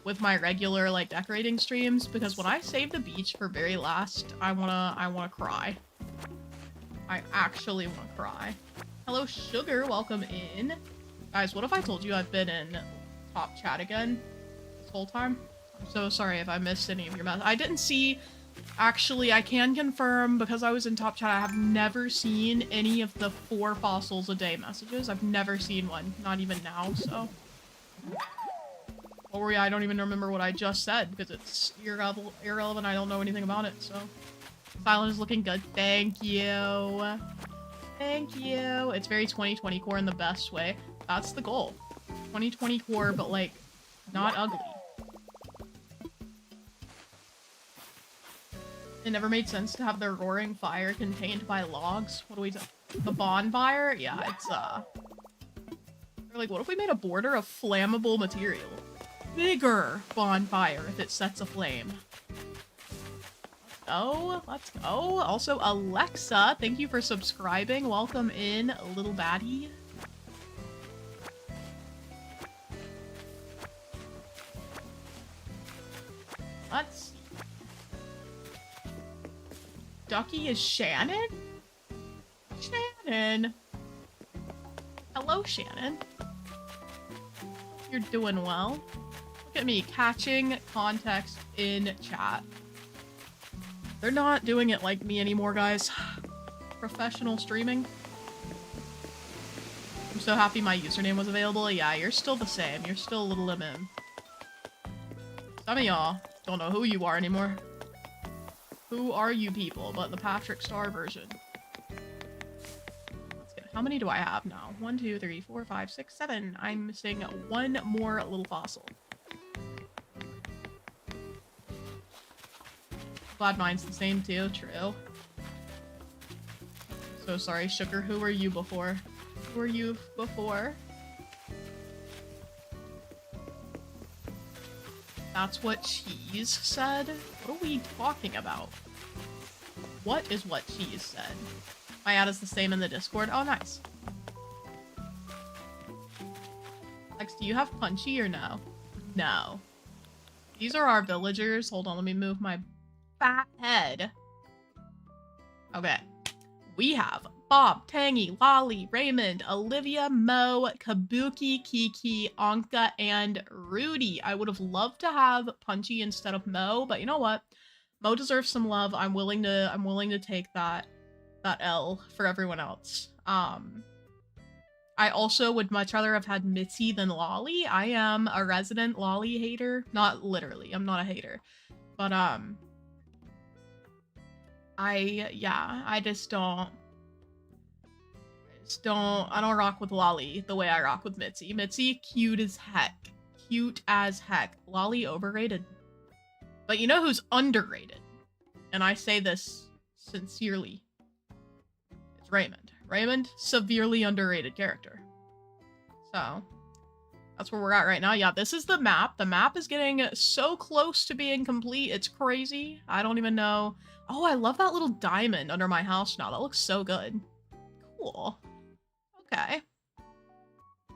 with my regular like decorating streams, because when I save the beach for very last, I wanna cry. I actually wanna cry. Hello, Sugar. Welcome in. Guys, what if I told you I've been in top chat again this whole time? I'm so sorry if I missed any of your messages. I didn't see... Actually, I can confirm, because I was in top chat, I have never seen any of the 4 fossils a day messages. I've never seen one. Not even now, so... Or yeah, I don't even remember what I just said because it's irrelevant. I don't know anything about it, so. Silent is looking good. Thank you. Thank you. It's very 2020 core in the best way. That's the goal. 2020 core, but like, not ugly. It never made sense to have the roaring fire contained by logs. What do we do? The bonfire? Yeah, it's, they're like, what if we made a border of flammable material? Bigger bonfire if it sets aflame. Oh, let's go. Also, Alexa, thank you for subscribing. Welcome in, little baddie. Let's see. Ducky is Shannon? Shannon. Hello, Shannon. You're doing well. Look at me, catching context in chat. They're not doing it like me anymore, guys. Professional streaming. I'm so happy my username was available. Yeah, you're still the same. You're still little MM. Some of y'all don't know who you are anymore. Who are you people but the Patrick Star version? Let's get, how many do I have now? 1, 2, 3, 4, 5, 6, 7. I'm missing one more little fossil. Glad mine's the same too, true. So sorry, Sugar, who were you before? Who were you before? That's what Cheese said? What are we talking about? What is what Cheese said? My ad is the same in the Discord. Oh, nice. Lex, do you have Punchy or no? No. These are our villagers. Hold on, let me move my fat head. Okay. We have Bob, Tangy, Lolly, Raymond, Olivia, Mo, Kabuki, Kiki, Anka, and Rudy. I would have loved to have Punchy instead of Mo, but you know what? Mo deserves some love. I'm willing to take that L for everyone else. I also would much rather have had Mitzi than Lolly. I am a resident Lolly hater. Not literally, I'm not a hater. But I don't rock with Lolly the way I rock with Mitzi. Mitzi, cute as heck. Cute as heck. Lolly, overrated. But you know who's underrated? And I say this sincerely. It's Raymond. Raymond, severely underrated character. So, that's where we're at right now. Yeah, this is the map. The map is getting so close to being complete. It's crazy. I don't even know. Oh, I love that little diamond under my house now. That looks so good. Cool. Okay.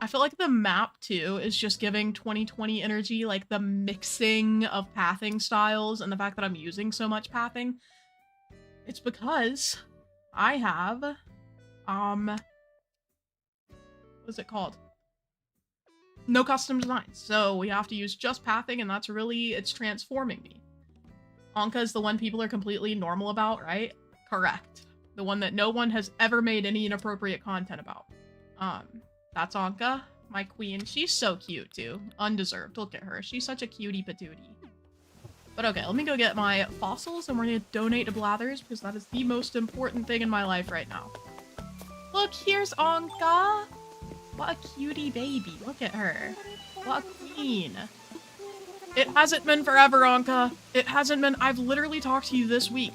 I feel like the map, too, is just giving 2020 energy, like the mixing of pathing styles and the fact that I'm using so much pathing. It's because I have, what is it called? No custom designs. So we have to use just pathing, and that's really, it's transforming me. Anka is the one people are completely normal about, right? Correct. The one that no one has ever made any inappropriate content about. That's Anka, my queen. She's so cute, too. Undeserved. Look at her. She's such a cutie patootie. But okay, let me go get my fossils, and we're gonna donate to Blathers, because that is the most important thing in my life right now. Look, here's Anka! What a cutie baby. Look at her. What a queen. It hasn't been forever, Anka. It hasn't been. I've literally talked to you this week.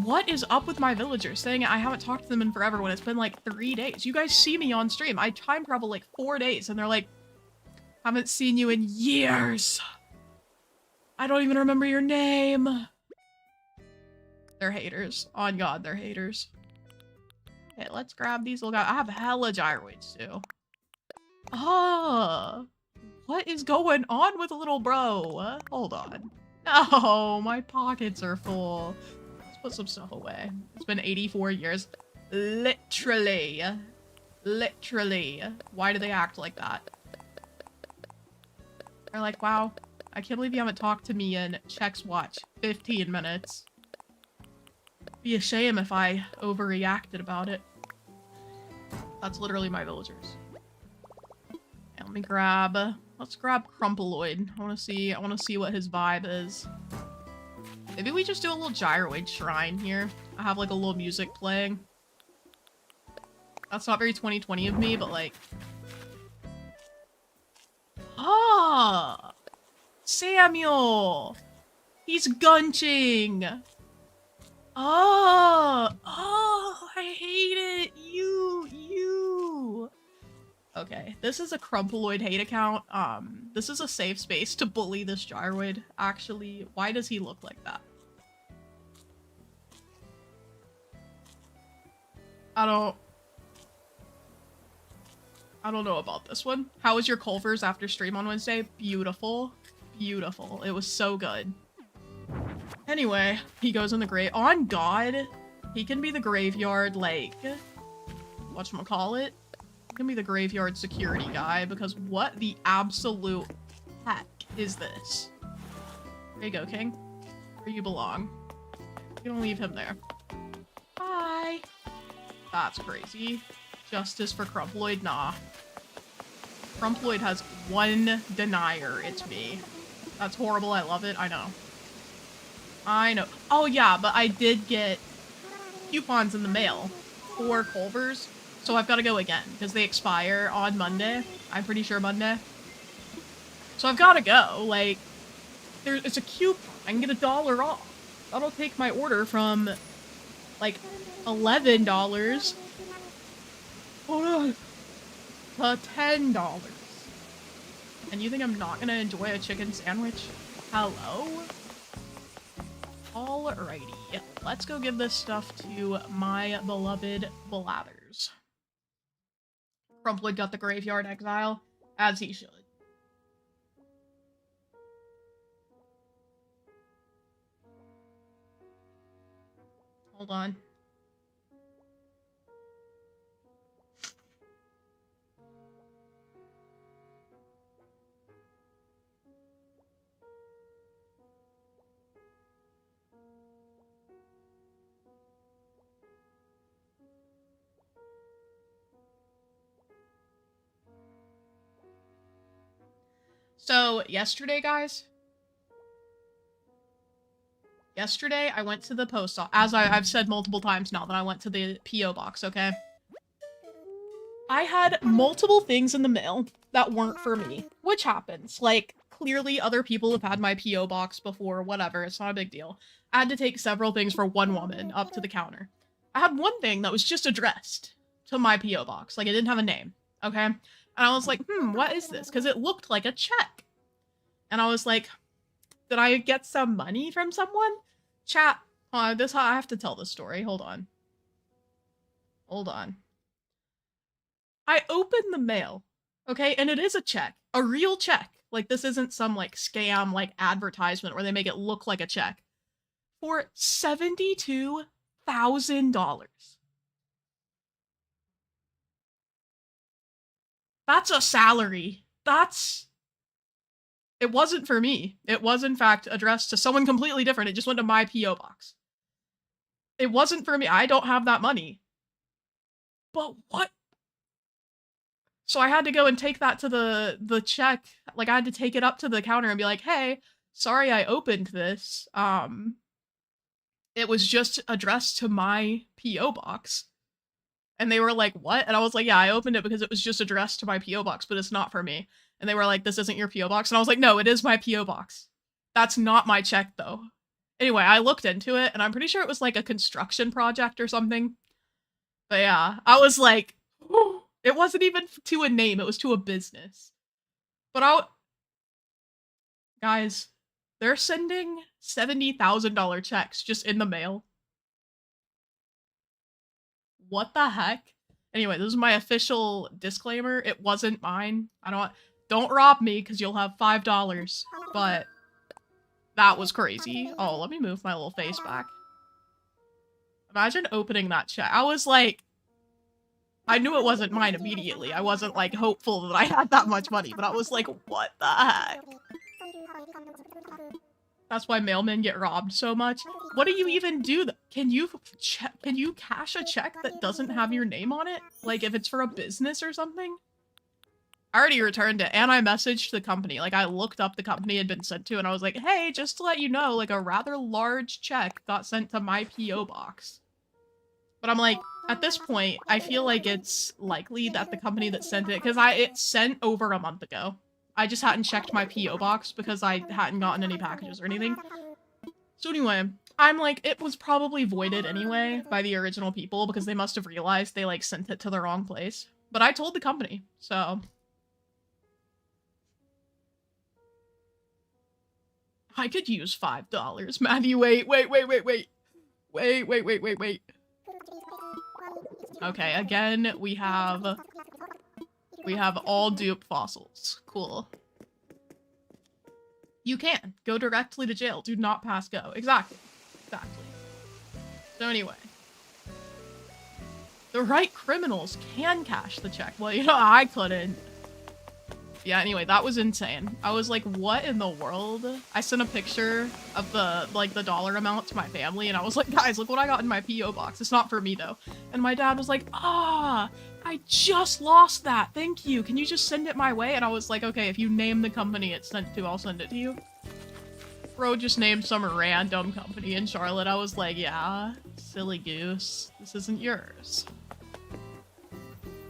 What is up with my villagers saying I haven't talked to them in forever when it's been like 3 days? You guys see me on stream. I time travel like 4 days and they're like, haven't seen you in years. I don't even remember your name. They're haters. On God, they're haters. Okay, let's grab these little guys. I have hella gyroids too. Ah, what is going on with little bro? Hold on. No, my pockets are full. Put some stuff away. It's been 84 years. Literally. Literally. Why do they act like that? They're like, wow, I can't believe you haven't talked to me in Check's Watch 15 minutes. Be a shame if I overreacted about it. That's literally my villagers. Okay, let me grab Let's grab Crumpaloid. I wanna see what his vibe is. Maybe we just do a little gyroid shrine here. I have like a little music playing. That's not very 2020 of me, but like... Ah! Samuel! He's gunching! Oh! Oh! I hate it! You! Okay, this is a Crumpaloid hate account. This is a safe space to bully this gyroid. Actually, why does he look like that? I don't know about this one. How was your Culvers after stream on Wednesday? Beautiful. Beautiful. It was so good. Anyway, he goes in the grave. On God, he can be the graveyard, like, whatchamacallit? He can be the graveyard security guy, because what the absolute heck is this? There you go, King. Where you belong. You don't leave him there. Bye. That's crazy. Justice for Crumpaloid? Nah. Crumpaloid has one denier. It's me. That's horrible. I love it. I know. I know. Oh yeah, but I did get coupons in the mail for Culvers, so I've got to go again because they expire on Monday. I'm pretty sure Monday. So I've got to go. Like, it's a coupon. I can get $1 off. That'll take my order from like $11. Hold on. To $10. And you think I'm not gonna enjoy a chicken sandwich? Hello? Alrighty. Let's go give this stuff to my beloved Blathers. Crumpaloid got the graveyard exile, as he should. Hold on. So, yesterday, guys, I went to the post office, as I've said multiple times now that I went to the P.O. box, okay? I had multiple things in the mail that weren't for me, which happens. Like, clearly other people have had my P.O. box before, whatever, it's not a big deal. I had to take several things for one woman up to the counter. I had one thing that was just addressed to my P.O. box, like it didn't have a name, okay? And I was like, what is this? Because it looked like a check. And I was like, did I get some money from someone? Chat, I have to tell this story. Hold on. I opened the mail, okay? And it is a check. A real check. Like, this isn't some, like, scam, like, advertisement where they make it look like a check. For $72,000. That's a salary. It wasn't for me. It was, in fact, addressed to someone completely different. It just went to my P.O. box. It wasn't for me. I don't have that money. But what? So I had to go and take that to the check. Like, I had to take it up to the counter and be like, hey, sorry I opened this. It was just addressed to my P.O. box. And they were like, what? And I was like, yeah, I opened it because it was just addressed to my P.O. box, but it's not for me. And they were like, this isn't your P.O. box? And I was like, no, it is my P.O. box. That's not my check, though. Anyway, I looked into it, and I'm pretty sure it was like a construction project or something. But yeah, I was like, it wasn't even to a name, it was to a business. But guys, they're sending $70,000 checks just in the mail. What the heck? Anyway, this is my official disclaimer. It wasn't mine. Don't rob me, because you'll have $5. But that was crazy. Oh, let me move my little face back. Imagine opening that check. I was like, I knew it wasn't mine immediately. I wasn't, like, hopeful that I had that much money, but I was like, what the heck? That's why mailmen get robbed so much. What do you even do? Can you cash a check that doesn't have your name on it? Like, if it's for a business or something? I already returned it, and I messaged the company. Like, I looked up the company it had been sent to, and I was like, hey, just to let you know, like, a rather large check got sent to my P.O. box. But I'm like, at this point, I feel like it's likely that the company that sent it, because it sent over a month ago. I just hadn't checked my P.O. box because I hadn't gotten any packages or anything. So anyway, I'm like, it was probably voided anyway by the original people because they must have realized they, like, sent it to the wrong place. But I told the company, so... I could use $5. Matthew, wait. Okay, again, we have all dupe fossils. Cool. You can. Go directly to jail. Do not pass go. Exactly. So anyway. The right criminals can cash the check. Well, you know, I couldn't. Yeah, anyway, that was insane. I was like, what in the world? I sent a picture of the dollar amount to my family, and I was like, guys, look what I got in my P.O. box. It's not for me, though. And my dad was like, I just lost that. Thank you. Can you just send it my way? And I was like, okay, if you name the company it's sent to, I'll send it to you. Bro just named some random company in Charlotte. I was like, yeah, silly goose. This isn't yours.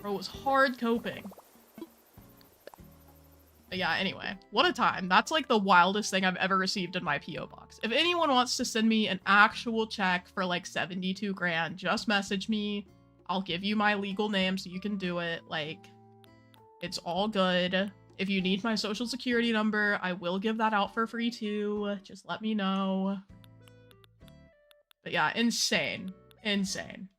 Bro was hard coping. But yeah, anyway, what a time. That's like the wildest thing I've ever received in my P.O. box. If anyone wants to send me an actual check for like 72 grand, just message me. I'll give you my legal name so you can do it. Like, it's all good. If you need my social security number, I will give that out for free too. Just let me know. But yeah, insane. Insane.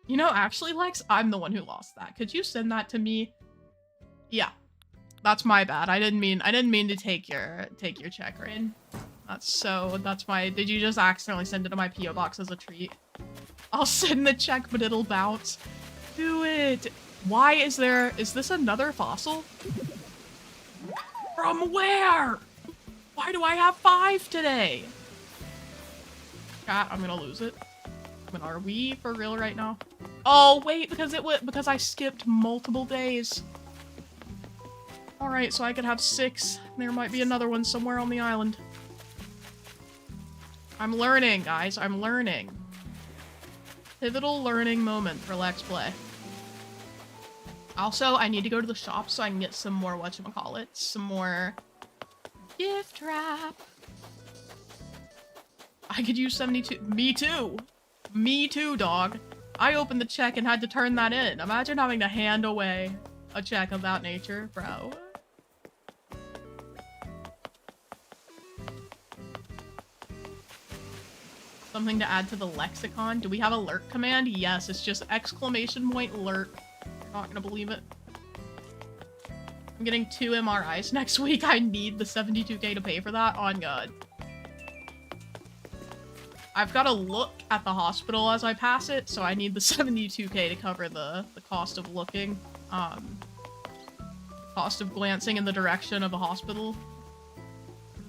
You know, actually, Lex, I'm the one who lost that. Could you send that to me? Yeah. That's my bad. I didn't mean to take your check, Rain. That's my, did you just accidentally send it to my P.O. box as a treat? I'll send the check, but it'll bounce. Do it. Why is this another fossil? From where? Why do I have 5 today? Chat, I'm gonna lose it. I mean, are we for real right now? Oh, wait, because I skipped multiple days. Alright, so I could have 6. There might be another one somewhere on the island. I'm learning, guys. I'm learning. Pivotal learning moment for Lex Play. Also, I need to go to the shop so I can get some more whatchamacallit. Some more gift wrap. I could use 72. Me too. Me too, dog. I opened the check and had to turn that in. Imagine having to hand away a check of that nature, bro. Something to add to the lexicon. Do we have a lurk command? Yes, it's just exclamation point lurk. You're not gonna believe it. I'm getting 2 MRIs next week. I need the 72k to pay for that. On God. I've got to look at the hospital as I pass it, so I need the 72k to cover the cost of looking. Cost of glancing in the direction of a hospital.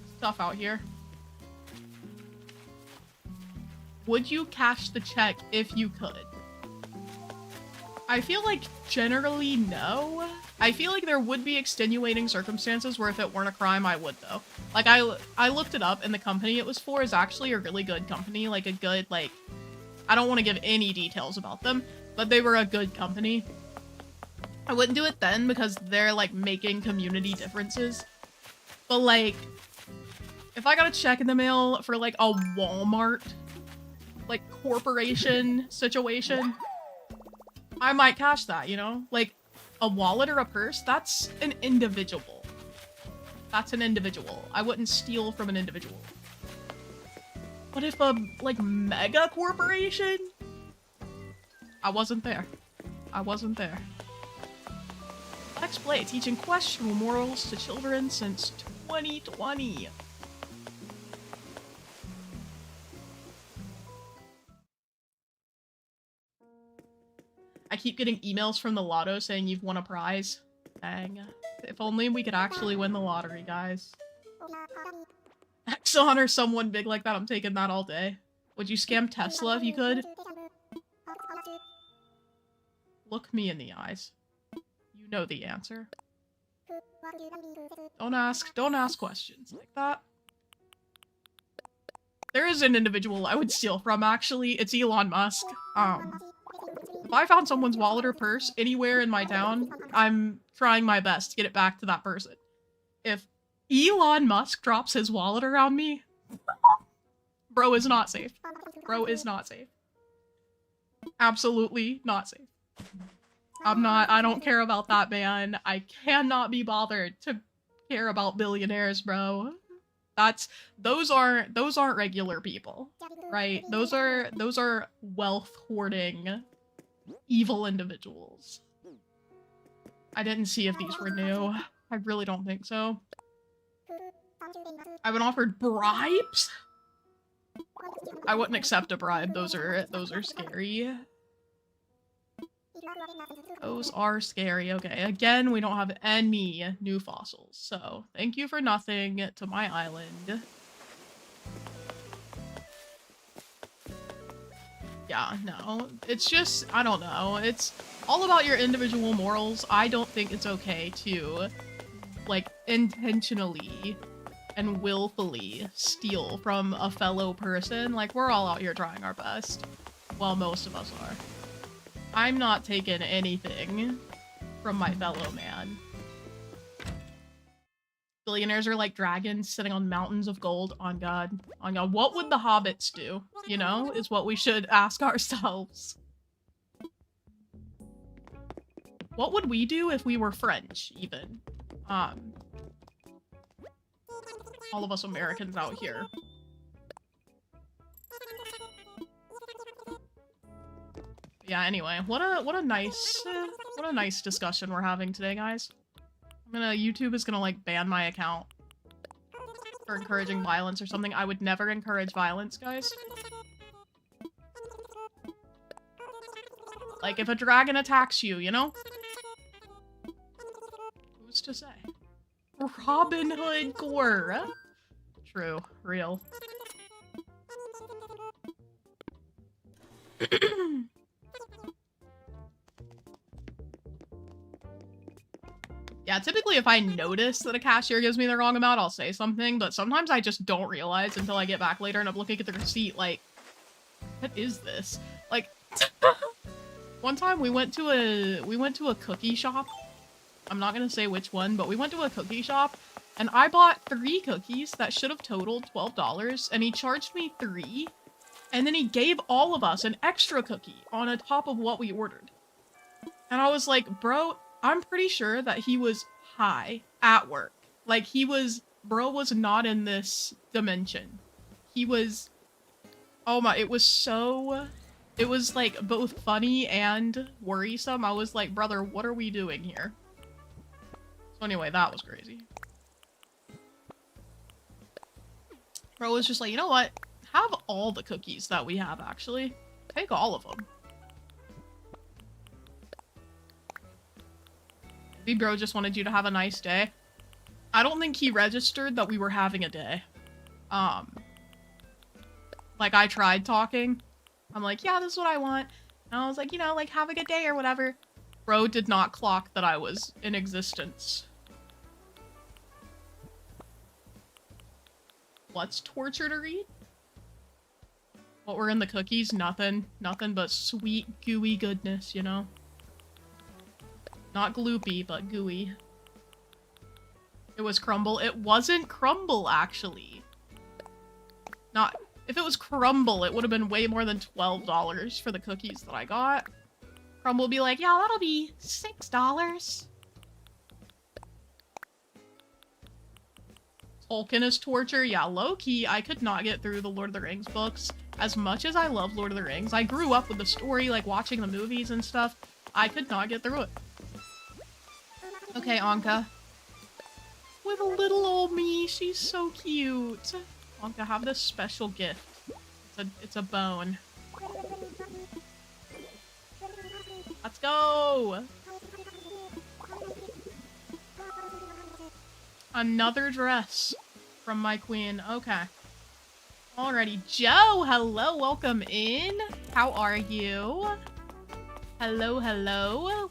It's tough out here. Would you cash the check if you could? I feel like generally no. I feel like there would be extenuating circumstances where if it weren't a crime, I would though. Like I looked it up and the company it was for is actually a really good company. Like a good, like, I don't want to give any details about them, but they were a good company. I wouldn't do it then because they're like making community differences. But like, if I got a check in the mail for like a Walmart, like corporation situation, I might cash that, you know? Like a wallet or a purse, that's an individual. That's an individual. I wouldn't steal from an individual. But if a like mega corporation, I wasn't there. I wasn't there. Let's Play teaching questionable morals to children since 2020. I keep getting emails from the lotto saying you've won a prize. Dang. If only we could actually win the lottery, guys. Exxon or someone big like that, I'm taking that all day. Would you scam Tesla if you could? Look me in the eyes. You know the answer. Don't ask questions like that. There is an individual I would steal from, actually. It's Elon Musk. If I found someone's wallet or purse anywhere in my town, I'm trying my best to get it back to that person. If Elon Musk drops his wallet around me, bro is not safe. Bro is not safe. Absolutely not safe. I don't care about that man. I cannot be bothered to care about billionaires, bro. Those aren't regular people, right? Those are wealth hoarding evil individuals. I didn't see if these were new. I really don't think so. I've been offered bribes? I wouldn't accept a bribe. Those are scary. Those are scary. Okay, again, we don't have any new fossils, so thank you for nothing to my island. Yeah, no, it's just, I don't know. It's all about your individual morals. I don't think it's okay to, like, intentionally and willfully steal from a fellow person. Like, we're all out here trying our best. Well, most of us are. I'm not taking anything from my fellow man. Billionaires are like dragons sitting on mountains of gold. On God. On God. What would the hobbits do? You know, is what we should ask ourselves. What would we do if we were French, even? All of us Americans out here. Yeah, anyway, what a nice discussion we're having today, guys. YouTube is gonna, like, ban my account for encouraging violence or something. I would never encourage violence, guys. Like, if a dragon attacks you, you know? Who's to say? Robin Hood gore. True. Real. Yeah, typically if I notice that a cashier gives me the wrong amount, I'll say something, but sometimes I just don't realize until I get back later and I'm looking at the receipt like, what is this? Like, one time we went to a cookie shop. I'm not gonna say which one, but we went to a cookie shop and I bought 3 cookies that should have totaled $12 and he charged me 3 and then he gave all of us an extra cookie on a top of what we ordered. And I was like, bro, I'm pretty sure that he was high at work. Like, bro was not in this dimension. He was, oh my, it was like both funny and worrisome. I was like, brother, what are we doing here? So anyway, that was crazy. Bro was just like, you know what? Have all the cookies that we have, actually. Take all of them. Maybe bro just wanted you to have a nice day. I don't think he registered that we were having a day. Like, I tried talking. I'm like, yeah, this is what I want. And I was like, you know, like, have a good day or whatever. Bro did not clock that I was in existence. What's torture to read? What were in the cookies? Nothing. Nothing but sweet, gooey goodness, you know? Not gloopy, but gooey. It was crumble. It wasn't crumble, actually. Not... If it was crumble, it would have been way more than $12 for the cookies that I got. Crumble would be like, yeah, that'll be $6. Tolkien is torture. Yeah, low-key, I could not get through the Lord of the Rings books. As much as I love Lord of the Rings, I grew up with the story, like, watching the movies and stuff. I could not get through it. Okay, Anka. With a little old me, she's so cute. Anka, have this special gift. It's a bone. Let's go! Another dress from my queen. Okay. Alrighty, Joe, hello, welcome in. How are you? Hello, hello.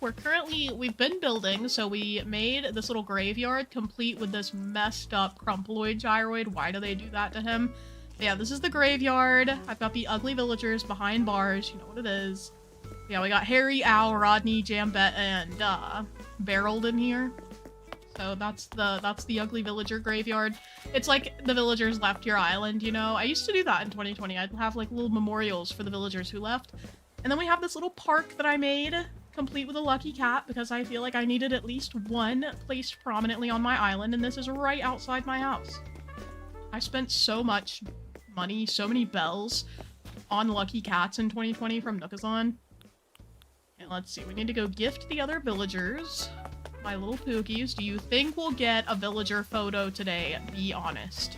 We've been building, so we made this little graveyard complete with this messed up crumploid gyroid. Why do they do that to him? But yeah, this is the graveyard. I've got the ugly villagers behind bars. You know what it is. Yeah, we got Harry, Al, Rodney, Jambet, and Barreled in here. So that's the ugly villager graveyard. It's like the villagers left your island, you know? I used to do that in 2020. I'd have like little memorials for the villagers who left. And then we have this little park that I made, complete with a lucky cat, because I feel like I needed at least one placed prominently on my island, and this is right outside my house. I spent so much money, so many bells on lucky cats in 2020 from Nookazon. And let's see, we need to go gift the other villagers. My little pookies. Do you think we'll get a villager photo today? Be honest.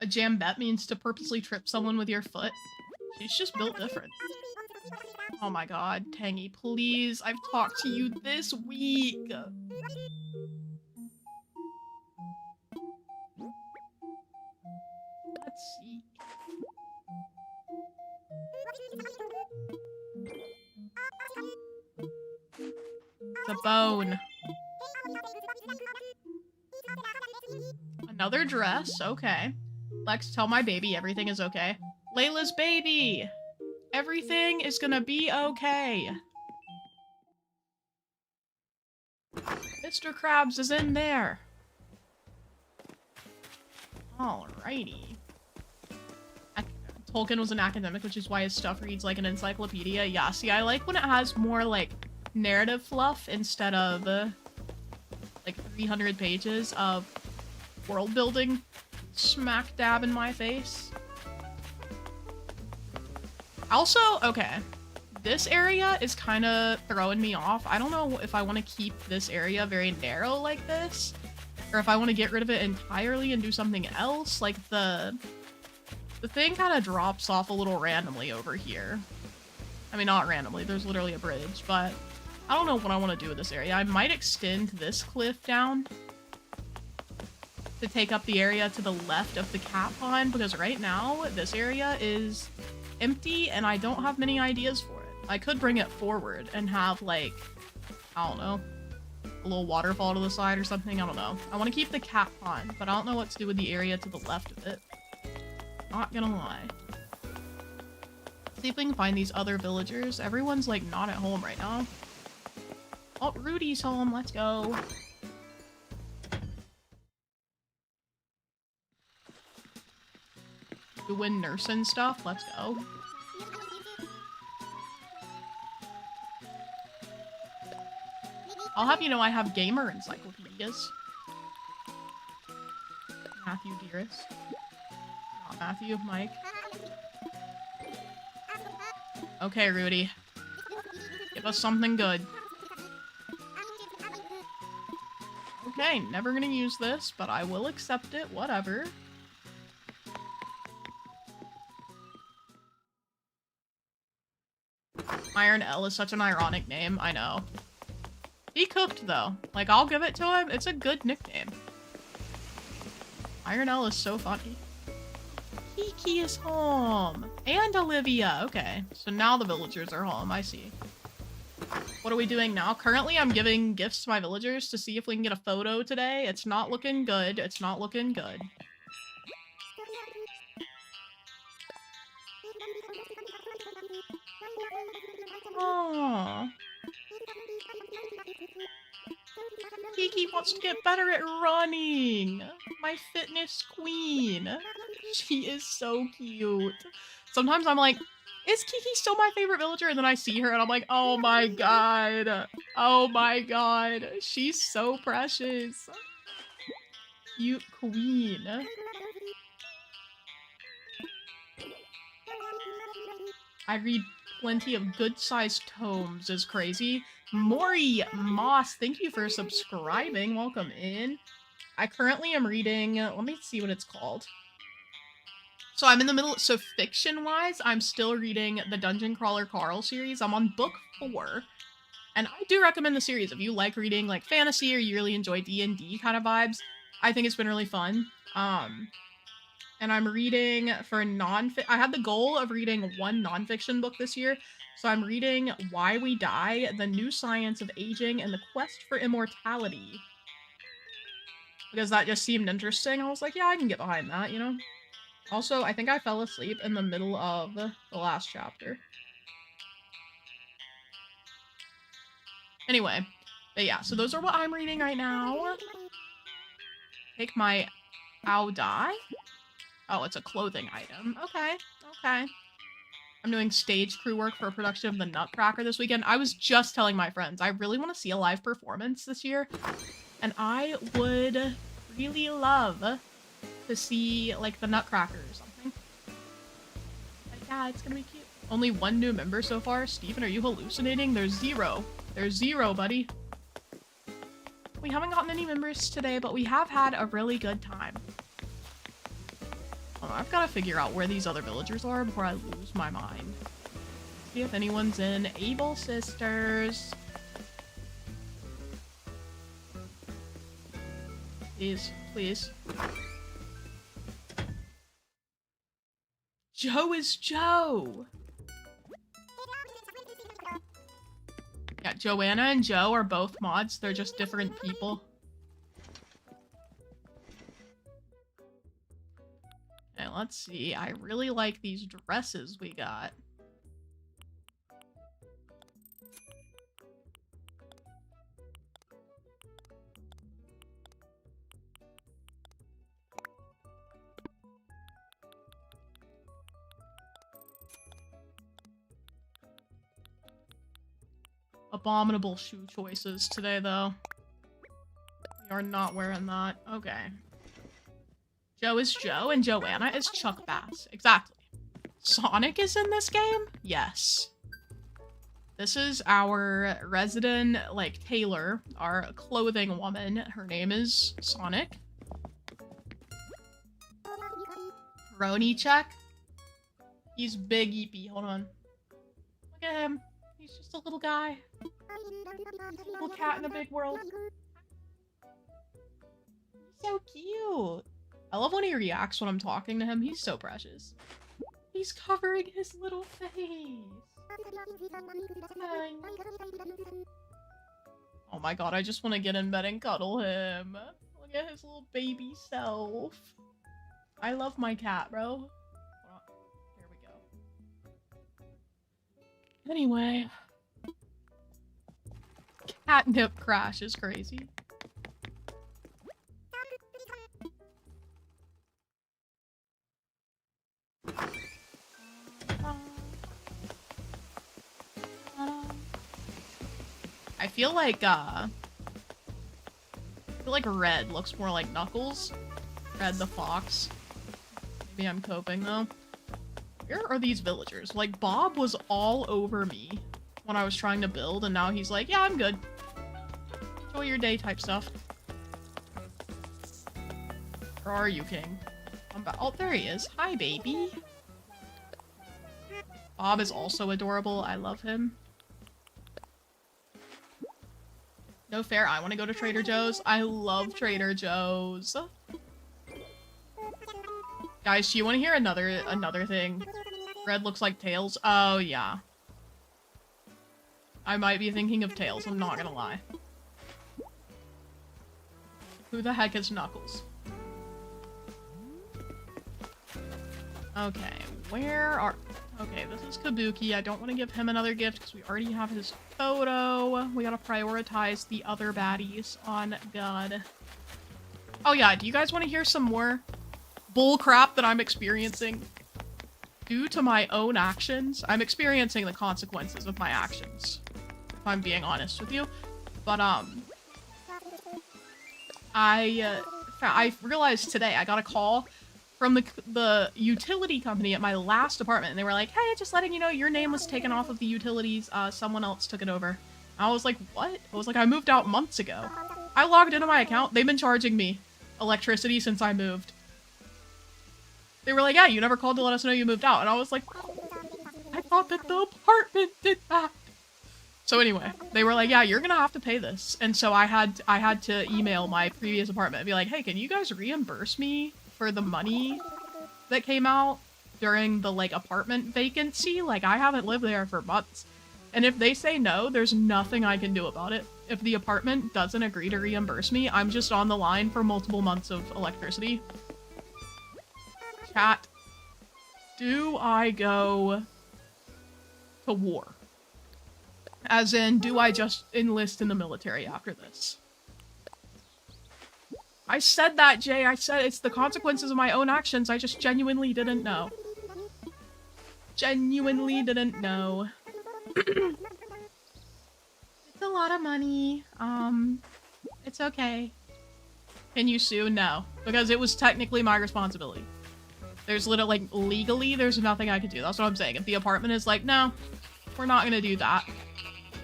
A jambet means to purposely trip someone with your foot. She's just built different. Oh my god, Tangy, please. I've talked to you this week. Let's see. The bone. Another dress, okay. Lex, tell my baby everything is okay. Layla's baby! Everything is gonna be okay. Mr. Krabs is in there. Alrighty. Tolkien was an academic, which is why his stuff reads like an encyclopedia. Yeah, see, I like when it has more, like, narrative fluff instead of, like, 300 pages of world building smack dab in my face. Also, okay, this area is kind of throwing me off. I don't know if I want to keep this area very narrow like this, or if I want to get rid of it entirely and do something else. Like, the thing kind of drops off a little randomly over here. I mean, not randomly, there's literally a bridge, but I don't know what I want to do with this area. I might extend this cliff down to take up the area to the left of the cat pond, because right now this area is empty and I don't have many ideas for it. I could bring it forward and have, like, I don't know, a little waterfall to the side or something. I don't know. I want to keep the cat pond, but I don't know what to do with the area to the left of it. Not gonna lie. See if we can find these other villagers. Everyone's, like, not at home right now. Oh, Rudy's home. Let's go. Doing nursing stuff. Let's go. I'll have you know I have gamer encyclopedias. Matthew Dearest. Not Matthew, Mike. Okay, Rudy. Give us something good. Okay, never gonna use this, but I will accept it, whatever. Iron L is such an ironic name, I know. He cooked, though. Like, I'll give it to him. It's a good nickname. Iron L is so funny. Kiki is home. And Olivia. Okay. So now the villagers are home. I see. What are we doing now? Currently, I'm giving gifts to my villagers to see if we can get a photo today. It's not looking good. It's not looking good. Aww. Kiki wants to get better at running. My fitness queen. She is so cute. Sometimes I'm like, is Kiki still my favorite villager? And then I see her and I'm like, oh my god. Oh my god. She's so precious. Cute queen. I read plenty of good-sized tomes is crazy. Maury Moss, thank you for subscribing. Welcome in. I currently am reading, let me see what it's called. So I'm in the middle, so fiction-wise, I'm still reading the Dungeon Crawler Carl series. I'm on book 4. And I do recommend the series if you like reading like fantasy or you really enjoy D&D kind of vibes. I think it's been really fun. And I'm reading for I had the goal of reading one nonfiction book this year. So I'm reading Why We Die, The New Science of Aging, and The Quest for Immortality. Because that just seemed interesting. I was like, yeah, I can get behind that, you know? Also, I think I fell asleep in the middle of the last chapter. Anyway, but yeah, so those are what I'm reading right now. Take my die. Oh, it's a clothing item. Okay, okay. I'm doing stage crew work for a production of The Nutcracker this weekend. I was just telling my friends, I really want to see a live performance this year. And I would really love to see, like, The Nutcracker or something. But yeah, it's gonna be cute. Only one new member so far. Steven, are you hallucinating? There's 0. There's 0, buddy. We haven't gotten any members today, but we have had a really good time. Oh, I've got to figure out where these other villagers are before I lose my mind. See if anyone's in Able Sisters. Please, please. Joe is Joe! Yeah, Joanna and Joe are both mods. They're just different people. Okay, let's see. I really like these dresses we got. Abominable shoe choices today, though. We are not wearing that. Okay. Joe is Joe, and Joanna is Chuck Bass. Exactly. Sonic is in this game? Yes. This is our resident, like, tailor, our clothing woman. Her name is Sonic. Roni check. He's big eepy. Hold on. Look at him. He's just a little guy. Little cat in a big world. He's so cute. I love when he reacts when I'm talking to him. He's so precious. He's covering his little face. Oh my god, I just want to get in bed and cuddle him. Look at his little baby self. I love my cat, bro. Here we go. Anyway. Catnip crash is crazy. I feel like Red looks more like Knuckles. Red the fox. Maybe I'm coping though. Where are these villagers? Like, Bob was all over me when I was trying to build, and now he's like, yeah, I'm good. Enjoy your day type stuff. Where are you, King? Oh, there he is. Hi, baby. Bob is also adorable. I love him. No fair. I want to go to Trader Joe's. I love Trader Joe's. Guys, do you want to hear another thing? Red looks like Tails. Oh, yeah. I might be thinking of Tails. I'm not gonna lie. Who the heck is Knuckles? Okay, where are... Okay, this is Kabuki. I don't want to give him another gift because we already have his photo. We gotta prioritize the other baddies on God. Oh yeah, do you guys want to hear some more bull crap that I'm experiencing? Due to my own actions, I'm experiencing the consequences of my actions, if I'm being honest with you. But, I realized today I got a call from the utility company at my last apartment, and they were like, hey, just letting you know your name was taken off of the utilities, someone else took it over. I was like, what? I was like, I moved out months ago. I logged into my account, they've been charging me electricity since I moved. They were like, yeah, you never called to let us know you moved out, and I was like, I thought that the apartment did that. So anyway, they were like, yeah, you're gonna have to pay this. And so I had to email my previous apartment and be like, hey, can you guys reimburse me for the money that came out during the like apartment vacancy? Like I haven't lived there for months. And if they say no, there's nothing I can do about it. If the apartment doesn't agree to reimburse me, I'm just on the line for multiple months of electricity. Chat, do I go to war? As in, do I just enlist in the military after this? I said that, Jay. I said it's the consequences of my own actions. I just genuinely didn't know. Genuinely didn't know. It's a lot of money. It's okay. Can you sue? No. Because it was technically my responsibility. There's literally, like, legally, there's nothing I could do. That's what I'm saying. If the apartment is like, no, we're not gonna do that,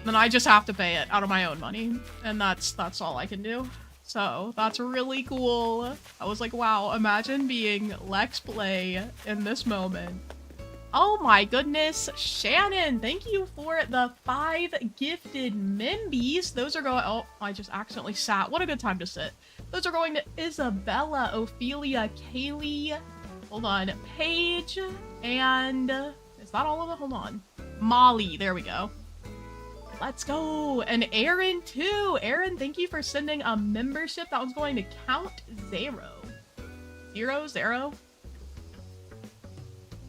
then I just have to pay it out of my own money. And that's all I can do. So, that's really cool. I was like, wow, imagine being Lex Play in this moment. Oh my goodness, Shannon, thank you for the 5 gifted Mimbies. Those are going, oh, I just accidentally sat. What a good time to sit. Those are going to Isabella, Ophelia, Kaylee, hold on, Paige, and is that all of it? Hold on. Molly, there we go. Let's go. And Aaron too. Aaron, thank you for sending a membership. That one's going to Count Zero. Zero.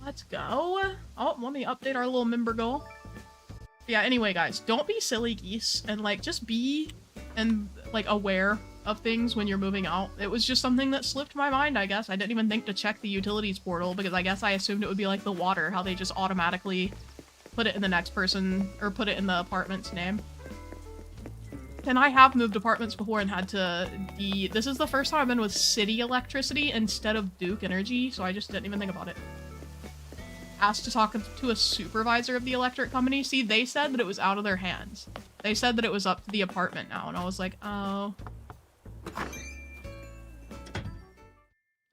Let's go. Oh, let me update our little member goal. Yeah, anyway, guys, don't be silly geese and like just be like aware of things when you're moving out. It was just something that slipped my mind, I guess. I didn't even think to check the utilities portal because I guess I assumed it would be like the water, how they just automatically put it in the next person or put it in the apartment's name. And I have moved apartments before and had to this is the first time I've been with city electricity instead of Duke Energy, so I just didn't even think about it. Asked to talk to a supervisor of the electric company. See, they said that it was out of their hands. They said that it was up to the apartment now, and I was like, oh.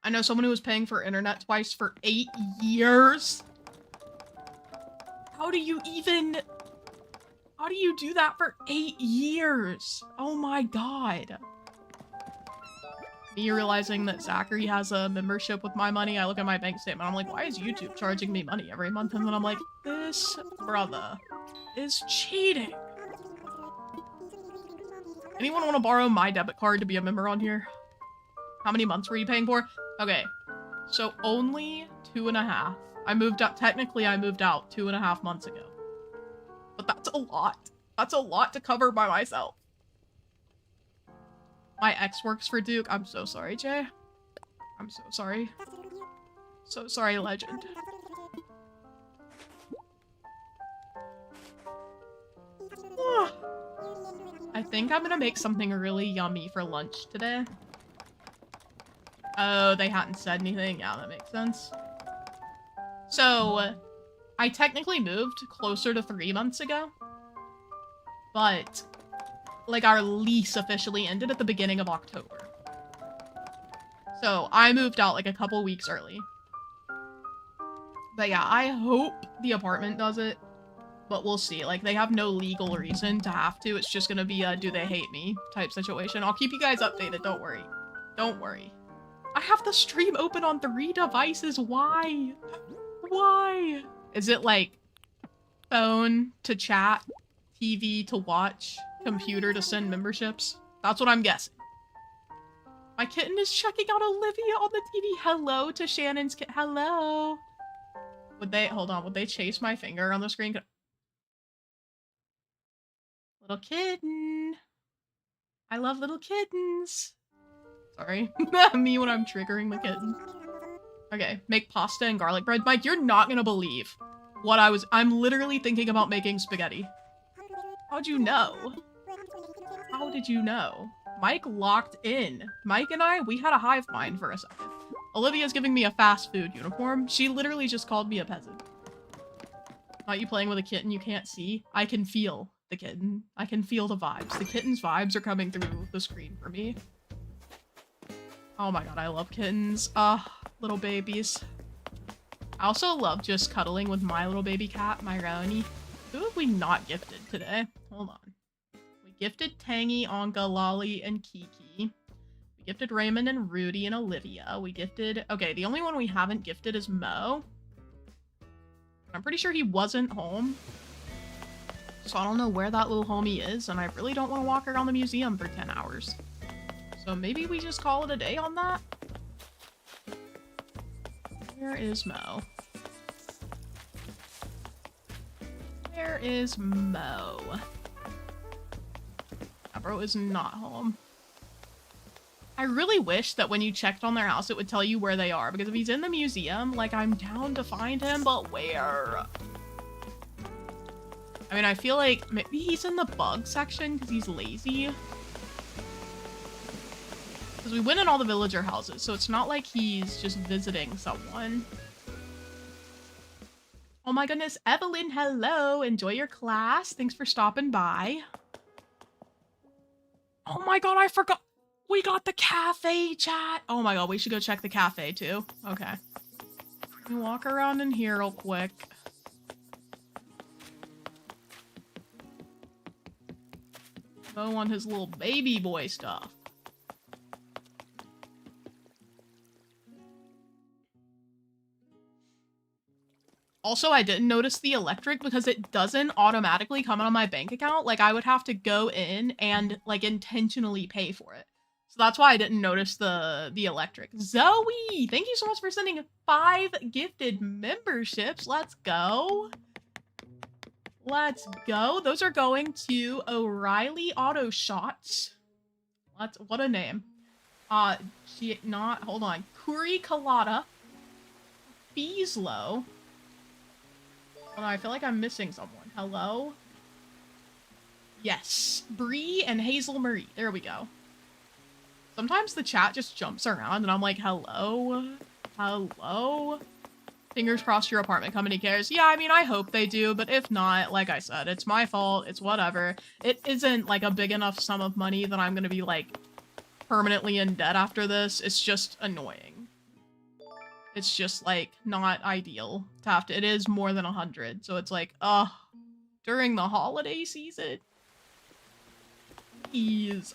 I know someone who was paying for internet twice for 8 years. How do you do that for 8 years? Oh my god. Me realizing that Zachary has a membership with my money, I look at my bank statement, I'm like, why is YouTube charging me money every month? And then I'm like, this brother is cheating. Anyone want to borrow my debit card to be a member on here? How many months were you paying for? Okay, so only 2.5. I moved out, technically I moved out 2.5 months ago. But that's a lot. That's a lot to cover by myself. My ex works for Duke. I'm so sorry, Jay. I'm so sorry. So sorry, legend. I think I'm gonna make something really yummy for lunch today. Oh, they hadn't said anything. Yeah, that makes sense. So, I technically moved closer to 3 months ago. But like our lease officially ended at the beginning of October. So I moved out like a couple weeks early. But yeah, I hope the apartment does it, but we'll see. Like they have no legal reason to have to. It's just gonna be a do they hate me type situation. I'll keep you guys updated, don't worry. Don't worry. I have the stream open on 3 devices, why? Why? Is it like phone to chat, TV to watch, computer to send memberships? That's what I'm guessing. My kitten is checking out Olivia on the TV. Hello to Shannon's kitten. Hello. Would they, hold on, would they chase my finger on the screen? Little kitten. I love little kittens. Sorry. Me when I'm triggering the kitten. Okay, make pasta and garlic bread. Mike, you're not gonna believe what I'm literally thinking about making spaghetti. How'd you know? How did you know? Mike locked in. Mike and I, we had a hive mind for a second. Olivia's giving me a fast food uniform. She literally just called me a peasant. Not you playing with a kitten you can't see? I can feel the kitten. I can feel the vibes. The kitten's vibes are coming through the screen for me. Oh my god, I love kittens. Little babies. I also love just cuddling with my little baby cat, my Roni. Who have we not gifted today? Hold on. We gifted Tangy, Anka, Lolly, and Kiki. We gifted Raymond and Rudy and Olivia. We gifted... Okay, the only one we haven't gifted is Mo. I'm pretty sure he wasn't home. So I don't know where that little homie is, and I really don't want to walk around the museum for 10 hours. So maybe we just call it a day on that? Where is Mo? Where is Mo? That bro is not home. I really wish that when you checked on their house, it would tell you where they are, because if he's in the museum, like, I'm down to find him, but where? I mean, I feel like maybe he's in the bug section because he's lazy. Because we went in all the villager houses, so it's not like he's just visiting someone. Oh my goodness, Evelyn, hello! Enjoy your class. Thanks for stopping by. Oh my god, I forgot! We got the cafe, chat! Oh my god, we should go check the cafe, too. Okay. Let me walk around in here real quick. Mo on his little baby boy stuff. Also, I didn't notice the electric because it doesn't automatically come on my bank account. Like, I would have to go in and, like, intentionally pay for it. So that's why I didn't notice the electric. Zoe! Thank you so much for sending 5 gifted memberships. Let's go. Let's go. Those are going to O'Reilly Auto Shots. What a name. Hold on. Kuri Kalata. Beeslow. Hold on, I feel like I'm missing someone. Hello? Yes. Bree and Hazel Marie. There we go. Sometimes the chat just jumps around and I'm like, hello? Hello? Fingers crossed your apartment company cares. Yeah, I mean, I hope they do, but if not, like I said, it's my fault. It's whatever. It isn't, like, a big enough sum of money that I'm gonna be, like, permanently in debt after this. It's just annoying. It's just, like, not ideal to have to. It is more than 100, so it's like, during the holiday season? Please.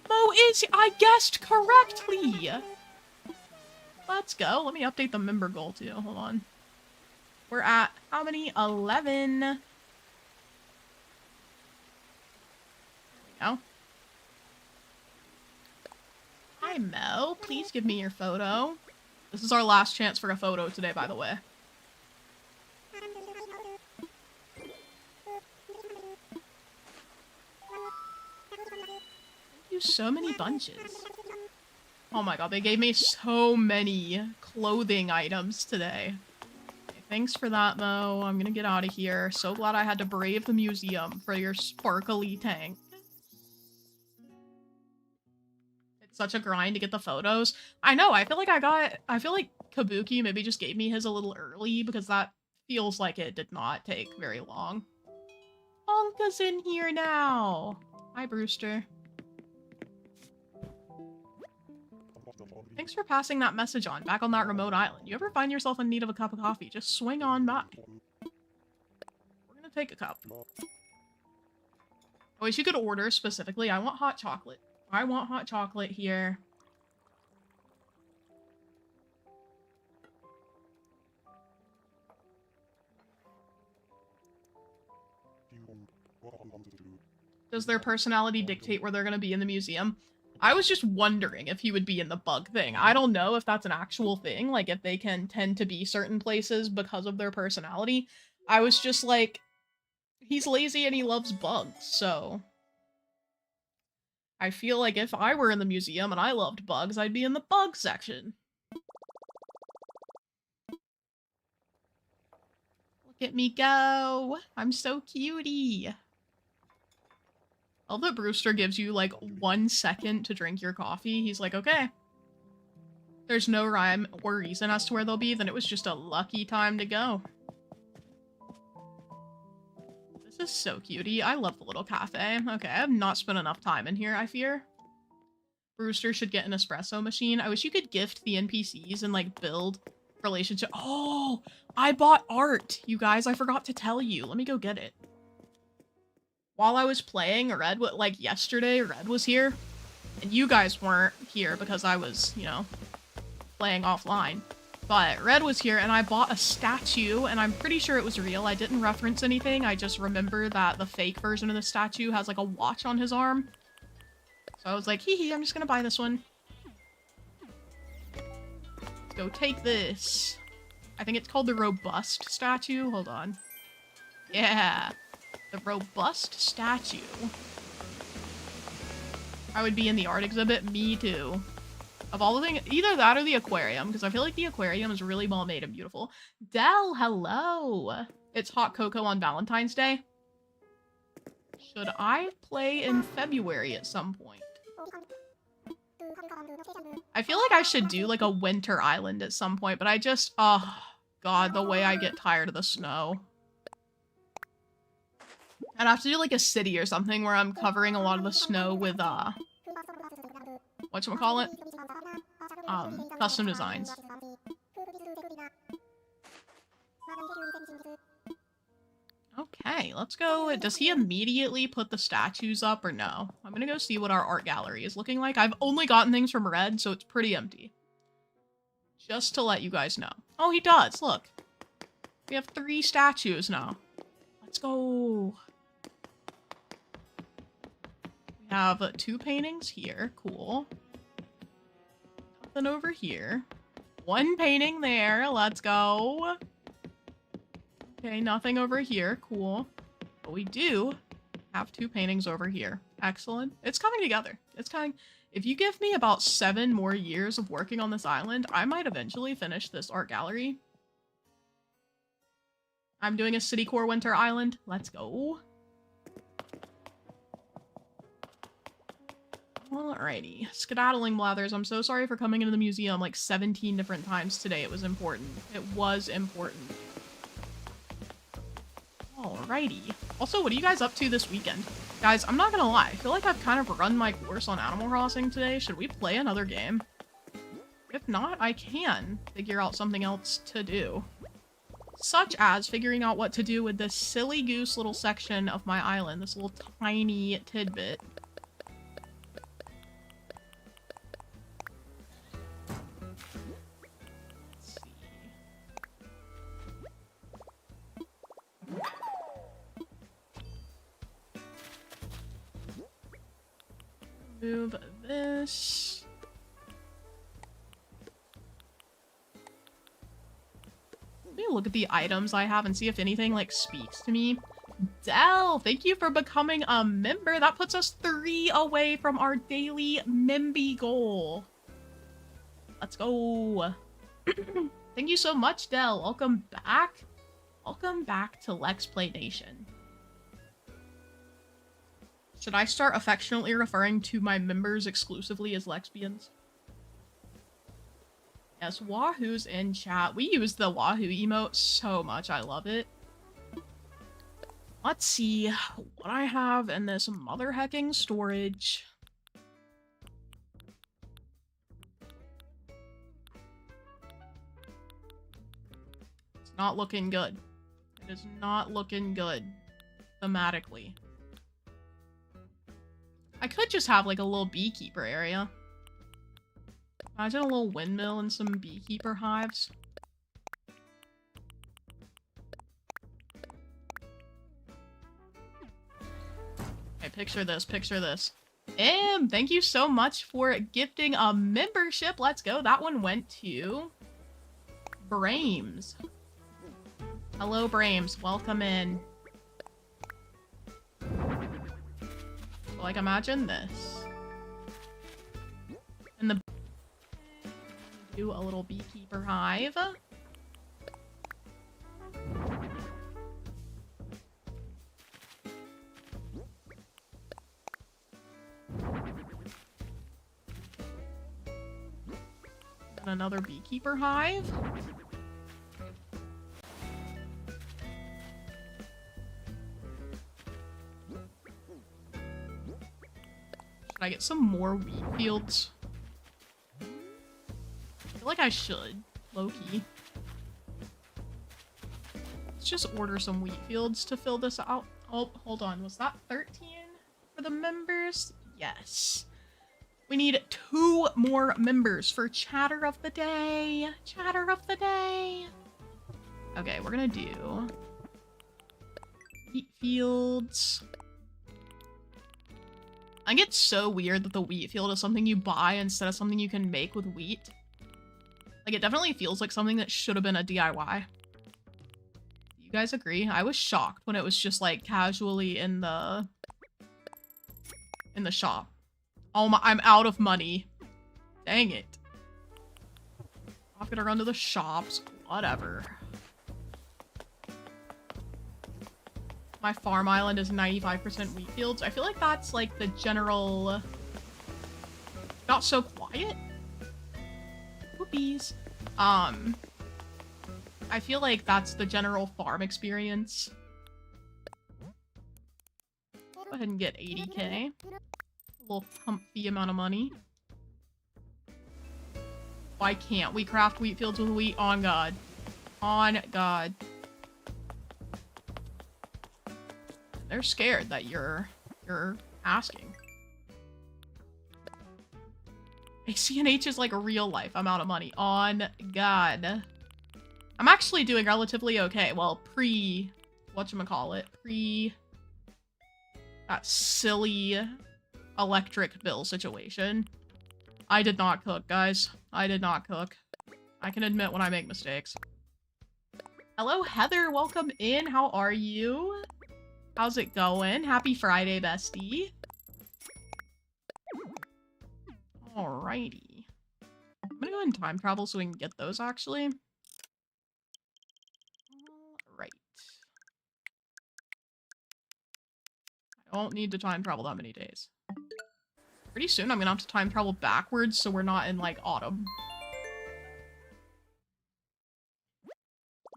Mo is- I guessed correctly! Let's go. Let me update the member goal, too. Hold on. We're at, how many? 11. There we go. Hi, Mo. Please give me your photo. This is our last chance for a photo today, by the way. Thank you so many bunches. Oh my god, they gave me so many clothing items today. Okay, thanks for that, Mo. I'm gonna get out of here. So glad I had to brave the museum for your sparkly tank. It's such a grind to get the photos. I know, I feel like Kabuki maybe just gave me his a little early because that feels like it did not take very long. Honka's in here now. Hi, Brewster. Thanks for passing that message on, back on that remote island. You ever find yourself in need of a cup of coffee, just swing on by. We're gonna take a cup. I wish you could order specifically. I want hot chocolate. I want hot chocolate here. Does their personality dictate where they're gonna be in the museum? I was just wondering if he would be in the bug thing. I don't know if that's an actual thing, like if they can tend to be certain places because of their personality. I was just like, he's lazy and he loves bugs, so... I feel like if I were in the museum and I loved bugs, I'd be in the bug section. Look at me go! I'm so cutie! I love that Brewster gives you, like, 1 second to drink your coffee. He's like, okay. There's no rhyme or reason as to where they'll be, then it was just a lucky time to go. This is so cutie. I love the little cafe. Okay, I have not spent enough time in here, I fear. Brewster should get an espresso machine. I wish you could gift the NPCs and, like, build relationship. Oh, I bought art, you guys. I forgot to tell you. Let me go get it. While I was playing, like yesterday, Red was here. And you guys weren't here because I was, you know, playing offline. But Red was here and I bought a statue and I'm pretty sure it was real. I didn't reference anything. I just remember that the fake version of the statue has like a watch on his arm. So I was like, hee hee, I'm just gonna buy this one. Let's go take this. I think it's called the robust statue. Hold on. Yeah. The robust statue. I would be in the art exhibit. Me too. Of all the things, either that or the aquarium, because I feel like the aquarium is really well made and beautiful. Dell, hello! It's hot cocoa on Valentine's Day. Should I play in February at some point? I feel like I should do like a winter island at some point, but I just, oh god, the way I get tired of the snow. I'd have to do like a city or something where I'm covering a lot of the snow with, whatchamacallit? Custom designs. Okay, let's go. Does he immediately put the statues up or no? I'm gonna go see what our art gallery is looking like. I've only gotten things from Red, so it's pretty empty. Just to let you guys know. Oh, he does, look. We have 3 statues now. Let's go. We have 2 paintings here, cool. Nothing over here. 1 painting there, let's go. Okay, nothing over here, cool. But we do have 2 paintings over here. Excellent. It's coming together. It's coming. If you give me about 7 more years of working on this island, I might eventually finish this art gallery. I'm doing a city core winter island. Let's go. Alrighty. Skedaddling Blathers, I'm so sorry for coming into the museum like 17 different times today. It was important. It was important. Alrighty. Also, what are you guys up to this weekend? Guys, I'm not gonna lie. I feel like I've kind of run my course on Animal Crossing today. Should we play another game? If not, I can figure out something else to do. Such as figuring out what to do with this silly goose little section of my island. This little tiny tidbit. Move this. Let me look at the items I have and see if anything like speaks to me. Dell, thank you for becoming a member. That puts us 3 away from our daily Memby goal. Let's go. Thank you so much, Dell. Welcome back. Welcome back to Let's Play Nation. Should I start affectionately referring to my members exclusively as Lexians? Yes, Wahoo's in chat. We use the Wahoo emote so much. I love it. Let's see what I have in this mother hecking storage. It's not looking good. It is not looking good thematically. I could just have like a little beekeeper area. Imagine a little windmill and some beekeeper hives. Okay, picture this, picture this. Thank you so much for gifting a membership. Let's go. That one went to Brames. Hello, Brames. Welcome in. So, like, imagine this. And the do a little beekeeper hive. And another beekeeper hive. Should I get some more wheat fields? I feel like I should. Low-key. just order some wheat fields to fill this out. Oh, hold on. Was that 13 for the members? Yes. We need 2 more members for chatter of the day. Chatter of the day. Okay, we're gonna do wheat fields. I think it's so weird that the wheat field is something you buy instead of something you can make with wheat. Like, it definitely feels like something that should have been a DIY. You guys agree? I was shocked when it was just, like, casually in the shop. Oh my, I'm out of money. Dang it. I'm gonna run to the shops. Whatever. My farm island is 95% wheat fields. I feel like that's, like, the general... Not so quiet? Whoopies. I feel like that's the general farm experience. Go ahead and get 80k. A little comfy amount of money. Why can't we craft wheat fields with wheat? On God. On God. They're scared that you're asking. acnh is like a real life. I'm out of money. On God. I'm actually doing relatively okay. Well, whatchamacallit, that silly electric bill situation. I did not cook, guys. I did not cook. I can admit when I make mistakes. Hello, Heather. Welcome in. How are you? How's it going? Happy Friday, bestie. Alrighty. I'm gonna go ahead and time travel so we can get those, actually. Alright. I don't need to time travel that many days. Pretty soon I'm gonna have to time travel backwards so we're not in, like, autumn.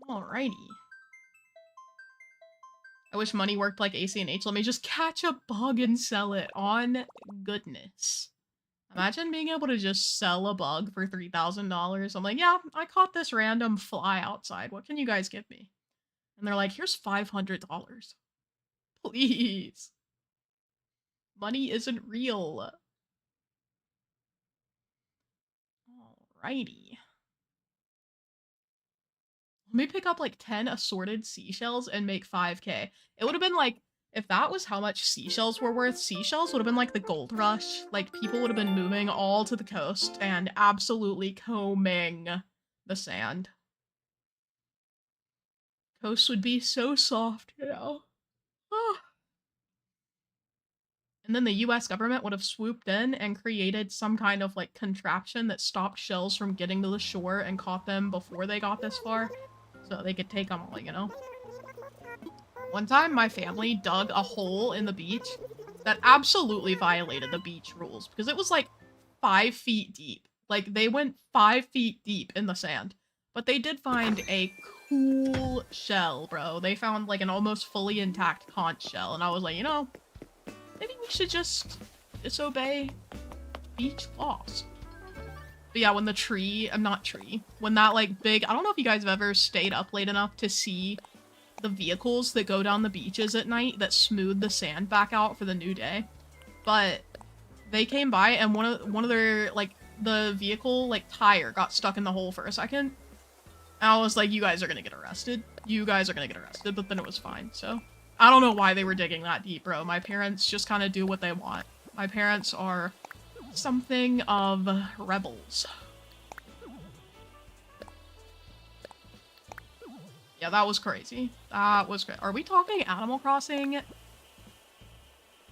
Alrighty. I wish money worked like acnh. Let me just catch a bug and sell it. On goodness. Imagine being able to just sell a bug for $3,000. I'm like, yeah, I caught this random fly outside. What can you guys give me? And they're like, here's $500. Please. Money isn't real. Alrighty. Let me pick up like 10 assorted seashells and make 5k. It would have been like, if that was how much seashells were worth, seashells would have been like the gold rush. Like, people would have been moving all to the coast and absolutely combing the sand. Coast would be so soft, you know? Oh. And then the US government would have swooped in and created some kind of, like, contraption that stopped shells from getting to the shore and caught them before they got this far. So they could take them all, you know? One time, my family dug a hole in the beach that absolutely violated the beach rules because it was like 5 feet deep. Like, they went 5 feet deep in the sand. But they did find a cool shell, bro. They found like an almost fully intact conch shell. And I was like, you know, maybe we should just disobey beach laws. But yeah, when the when that like big, I don't know if you guys have ever stayed up late enough to see the vehicles that go down the beaches at night that smooth the sand back out for the new day. But they came by and one of their, like, the vehicle, like, tire got stuck in the hole for a second. And I was like, you guys are gonna get arrested. You guys are gonna get arrested, but then it was fine, so. I don't know why they were digging that deep, bro. My parents just kind of do what they want. My parents are something of rebels. Yeah, that was crazy. That was great. Are we talking Animal Crossing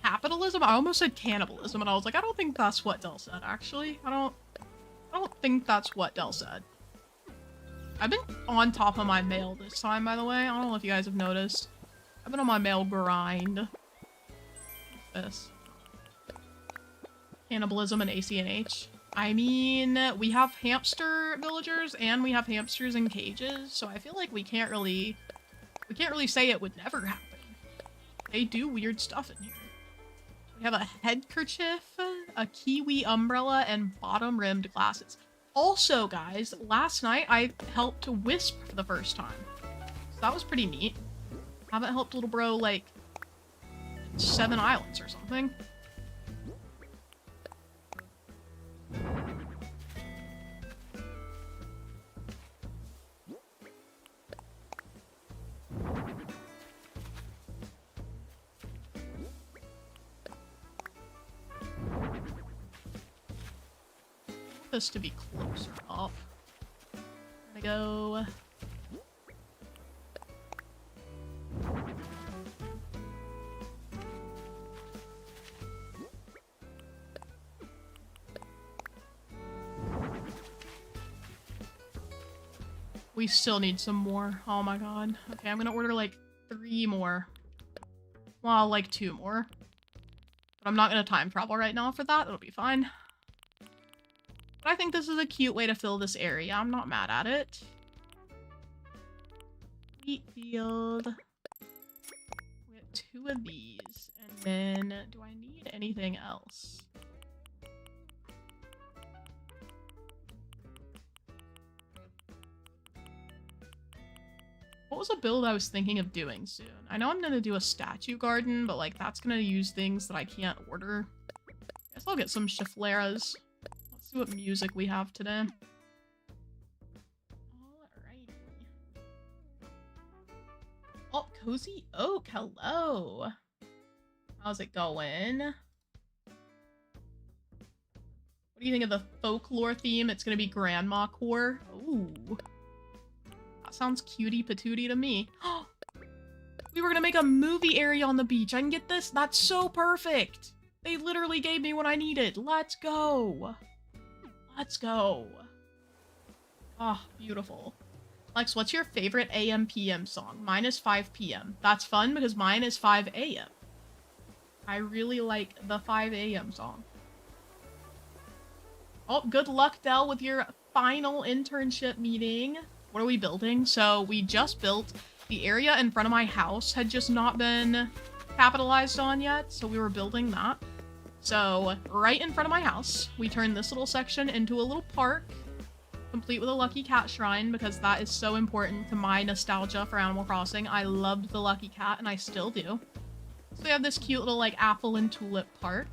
capitalism? I almost said cannibalism, and I was like, I don't think that's what Del said, actually. I don't think that's what Del said. I've been on top of my mail this time, by the way. I don't know if you guys have noticed. I've been on my mail grind. This. Cannibalism and acnh. I mean, we have hamster villagers and we have hamsters in cages, so I feel like we can't really say it would never happen. They do weird stuff in here. We have a headkerchief, a kiwi umbrella, and bottom-rimmed glasses. Also, guys, last night I helped Wisp for the first time. So that was pretty neat. Haven't helped little bro, like, 7 islands or something. This to be closer up. Gonna go. We still need some more. Oh my god. Okay, I'm gonna order like 3 more. Well, like 2 more. But I'm not gonna time travel right now for that. It'll be fine. But I think this is a cute way to fill this area. I'm not mad at it. Wheat field. We got 2 of these. And then, do I need anything else? What was a build I was thinking of doing soon? I know I'm gonna do a statue garden, but like that's gonna use things that I can't order. Guess I'll get some chifleras. Let's see what music we have today. Alrighty. Oh, Cozy Oak, hello. How's it going? What do you think of the folklore theme? It's gonna be grandma core. Ooh. That sounds cutie patootie to me. We were gonna make a movie area on the beach. I can get this? That's so perfect. They literally gave me what I needed. Let's go. Let's go. Ah, oh, beautiful. Lex, what's your favorite AM PM song? Mine is 5 PM. That's fun because mine is 5 AM. I really like the 5 AM song. Oh, good luck, Del, with your final internship meeting. What are we building? So we just built the area in front of my house had just not been capitalized on yet. So we were building that. So right in front of my house, we turned this little section into a little park, complete with a Lucky Cat shrine because that is so important to my nostalgia for Animal Crossing. I loved the Lucky Cat and I still do. So we have this cute little like apple and tulip park.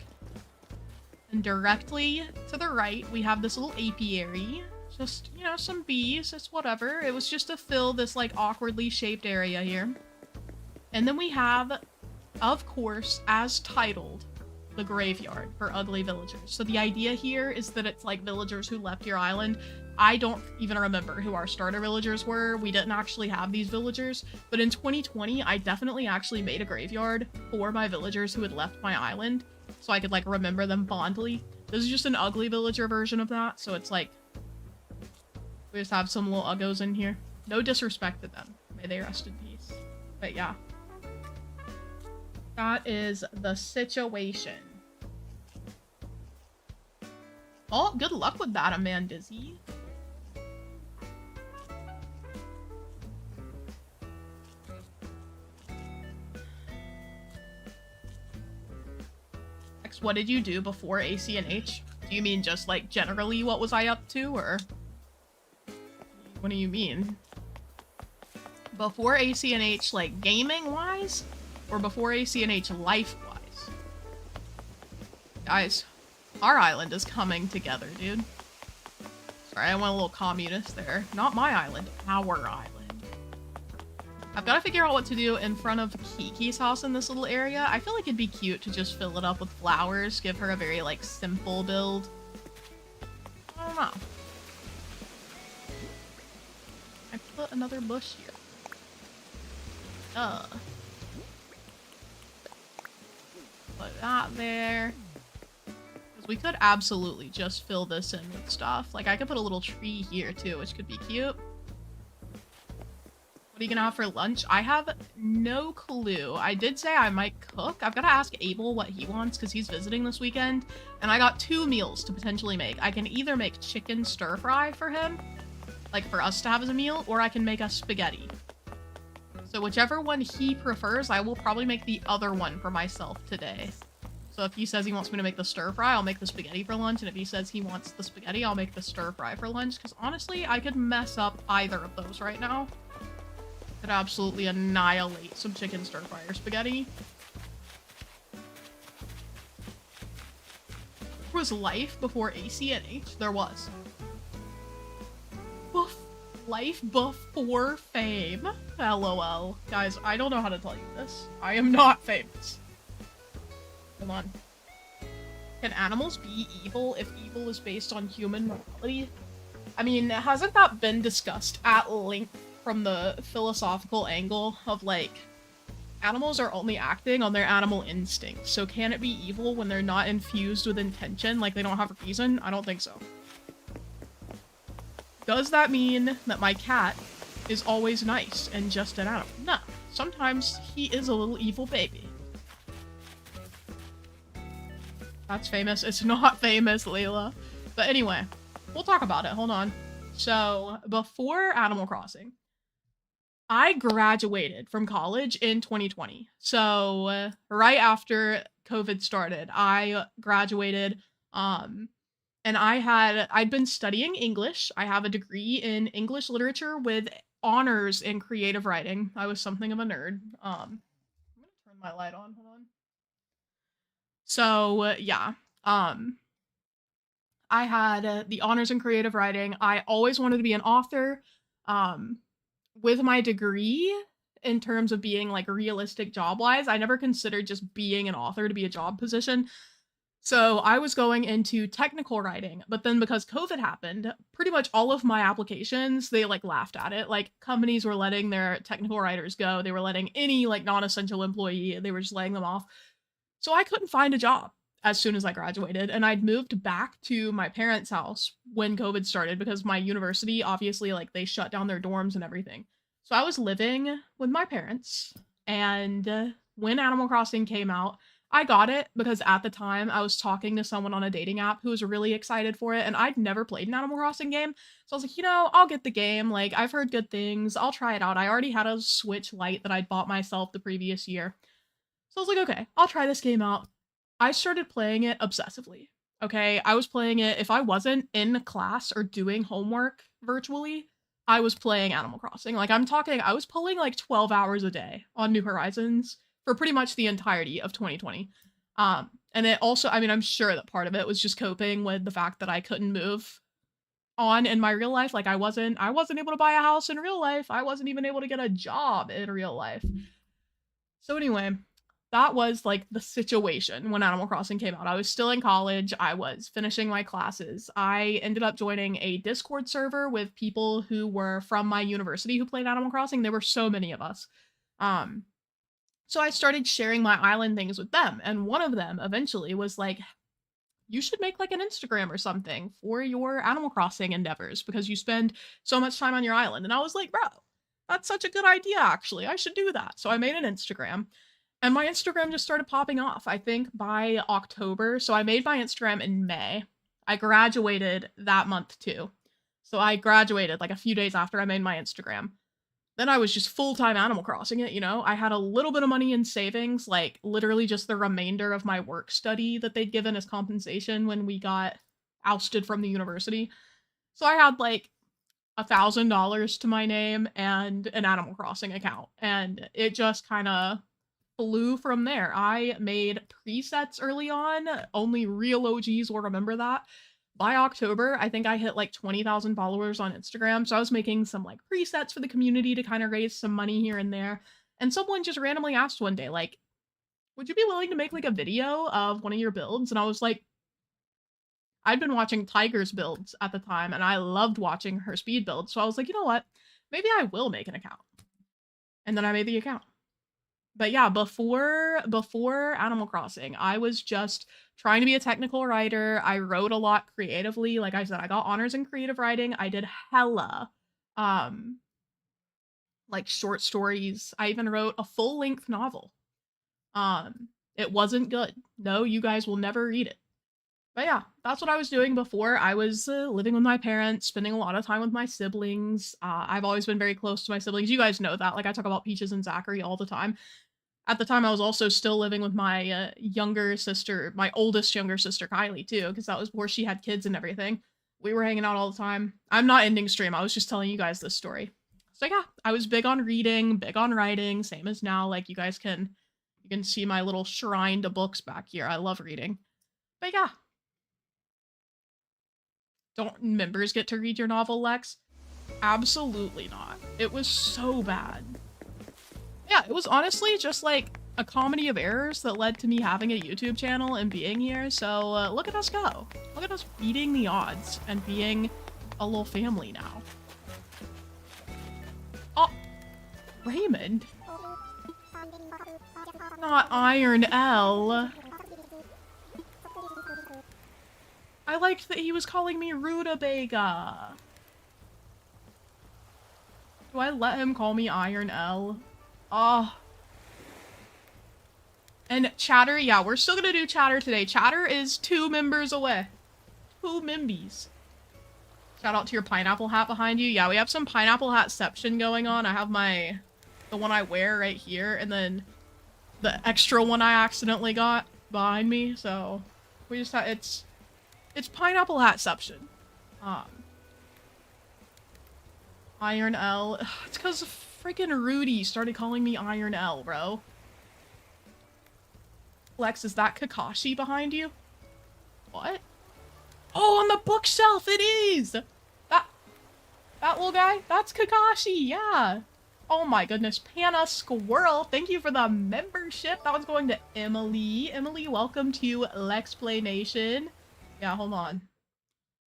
And directly to the right, we have this little apiary. Just, you know, some bees, it's whatever. It was just to fill this, like, awkwardly shaped area here. And then we have, of course, as titled, the graveyard for ugly villagers. So the idea here is that it's, like, villagers who left your island. I don't even remember who our starter villagers were. We didn't actually have these villagers. But in 2020, I definitely actually made a graveyard for my villagers who had left my island. So I could, like, remember them fondly. This is just an ugly villager version of that. So it's, like... we just have some little uggos in here. No disrespect to them. May they rest in peace. But yeah. That is the situation. Oh, good luck with that, Amandizzy. X, what did you do before ACNH? Do you mean just, like, generally what was I up to, or... what do you mean? Before ACNH, like, gaming-wise? Or before ACNH, life-wise? Guys, our island is coming together, dude. Sorry, I went a little communist there. Not my island, our island. I've got to figure out what to do in front of Kiki's house in this little area. I feel like it'd be cute to just fill it up with flowers, give her a very, like, simple build. I don't know. I put another bush here. Put that there. Because we could absolutely just fill this in with stuff. Like, I could put a little tree here, too, which could be cute. What are you gonna have for lunch? I have no clue. I did say I might cook. I've got to ask Abel what he wants because he's visiting this weekend. And I got 2 meals to potentially make. I can either make chicken stir fry for him, like for us to have as a meal, or I can make a spaghetti. So whichever one he prefers, I will probably make the other one for myself today. So if he says he wants me to make the stir fry, I'll make the spaghetti for lunch. And if he says he wants the spaghetti, I'll make the stir fry for lunch. Because honestly, I could mess up either of those right now. Could absolutely annihilate some chicken stir fryer spaghetti. There was life before acnh. There was. Life before fame. LOL. Guys, I don't know how to tell you this. I am not famous. Come on. Can animals be evil if evil is based on human morality? I mean, hasn't that been discussed at length from the philosophical angle of, like, animals are only acting on their animal instincts, so can it be evil when they're not infused with intention, like they don't have a reason? I don't think so. Does that mean that my cat is always nice and just an animal? No. Sometimes he is a little evil baby. That's famous. It's not famous, Layla. But anyway, we'll talk about it. Hold on. So, before Animal Crossing, I graduated from college in 2020. So, right after COVID started, I graduated, and I'd been studying English. I have a degree in English literature with honors in creative writing. I was something of a nerd. I'm gonna turn my light on, hold on. So, yeah. I had the honors in creative writing. I always wanted to be an author. With my degree, in terms of being, like, realistic job-wise, I never considered just being an author to be a job position. So I was going into technical writing, but then because COVID happened, pretty much all of my applications, they, like, laughed at it. Like, companies were letting their technical writers go. They were letting any, like, non-essential employee, they were just laying them off. So I couldn't find a job as soon as I graduated, and I'd moved back to my parents' house when COVID started because my university, obviously, like, they shut down their dorms and everything. So I was living with my parents, and when Animal Crossing came out, I got it because at the time I was talking to someone on a dating app who was really excited for it, and I'd never played an Animal Crossing game. So I was like, you know, I'll get the game. Like, I've heard good things. I'll try it out. I already had a Switch Lite that I'd bought myself the previous year. So I was like, okay, I'll try this game out. I started playing it obsessively. Okay, I was playing it if I wasn't in class or doing homework virtually, I was playing Animal Crossing. Like, I'm talking, I was pulling like 12 hours a day on New Horizons for pretty much the entirety of 2020. And it also, I mean, I'm sure that part of it was just coping with the fact that I couldn't move on in my real life. Like, I wasn't able to buy a house in real life. I wasn't even able to get a job in real life. So anyway, that was, like, the situation when Animal Crossing came out. I was still in college. I was finishing my classes. I ended up joining a Discord server with people who were from my university who played Animal Crossing. There were so many of us. So I started sharing my island things with them, and one of them eventually was like, you should make, like, an Instagram or something for your Animal Crossing endeavors because you spend so much time on your island. And I was like, bro, that's such a good idea, actually. I should do that. So I made an Instagram. And my Instagram just started popping off, I think, by October. So I made my Instagram in May. I graduated that month, too. So I graduated, like, a few days after I made my Instagram. Then I was just full-time Animal Crossing it, you know? I had a little bit of money in savings, like, literally just the remainder of my work study that they'd given as compensation when we got ousted from the university. So I had, like, $1,000 to my name and an Animal Crossing account. And it just kind of flew from there. I made presets early on. Only real OGs will remember that. By October, I think I hit like 20,000 followers on Instagram. So I was making some like presets for the community to kind of raise some money here and there. And someone just randomly asked one day, like, would you be willing to make like a video of one of your builds? And I was like, I'd been watching Tiger's builds at the time and I loved watching her speed builds. So I was like, you know what? Maybe I will make an account. And then I made the account. But yeah, before Animal Crossing, I was just trying to be a technical writer. I wrote a lot creatively. Like I said, I got honors in creative writing. I did hella, like, short stories. I even wrote a full-length novel. It wasn't good. No, you guys will never read it. But yeah, that's what I was doing before. I was living with my parents, spending a lot of time with my siblings. I've always been very close to my siblings. You guys know that. Like, I talk about Peaches and Zachary all the time. At the time, I was also still living with my younger sister, my oldest younger sister, Kylie, too, because that was before she had kids and everything. We were hanging out all the time. I'm not ending stream. I was just telling you guys this story. So yeah, I was big on reading, big on writing, same as now. Like you can see my little shrine to books back here. I love reading. But yeah. Don't members get to read your novel, Lex? Absolutely not. It was so bad. Yeah, it was honestly just like a comedy of errors that led to me having a YouTube channel and being here. So look at us go. Look at us beating the odds and being a little family now. Oh, Raymond. Not Iron L. I liked that he was calling me Rutabaga. Do I let him call me Iron L? Oh. And Chatter, yeah, we're still gonna do Chatter today. Chatter is 2 members away. 2 membies. Shout out to your pineapple hat behind you. Yeah, we have some pineapple hatception going on. I have the one I wear right here, and then the extra one I accidentally got behind me. So we just have, it's pineapple hatception. Iron L. It's because freaking Rudy started calling me Iron L, bro. Lex, is that Kakashi behind you? What? Oh, on the bookshelf, it is! That little guy? That's Kakashi, yeah. Oh my goodness, Panna Squirrel, thank you for the membership. That one's going to Emily. Emily, welcome to Lex Play Nation. Yeah, hold on.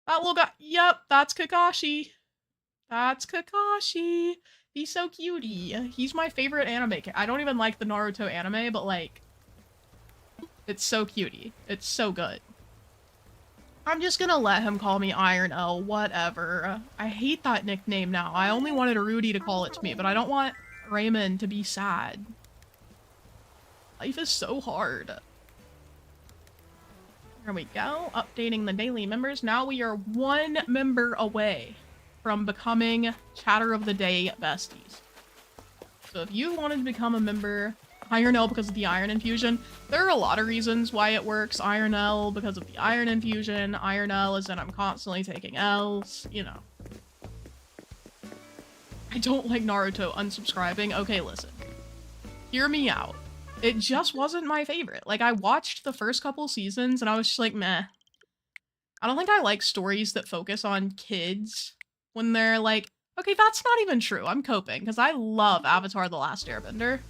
That little guy, yep, that's Kakashi. That's Kakashi. He's so cutie. He's my favorite anime. I don't even like the Naruto anime, but like, it's so cutie. It's so good. I'm just gonna let him call me Iron L, whatever. I hate that nickname now. I only wanted Rudy to call it to me, but I don't want Raymond to be sad. Life is so hard. Here we go, updating the daily members. Now we are 1 member away from becoming Chatter of the Day besties. So if you wanted to become a member, Iron L because of the iron infusion. There are a lot of reasons why it works. Iron L because of the iron infusion. Iron L is that I'm constantly taking L's, you know. I don't like Naruto unsubscribing. Okay, listen. Hear me out. It just wasn't my favorite. Like, I watched the first couple seasons and I was just like, meh. I don't think I like stories that focus on kids when they're like, okay, that's not even true. I'm coping because I love Avatar: The Last Airbender.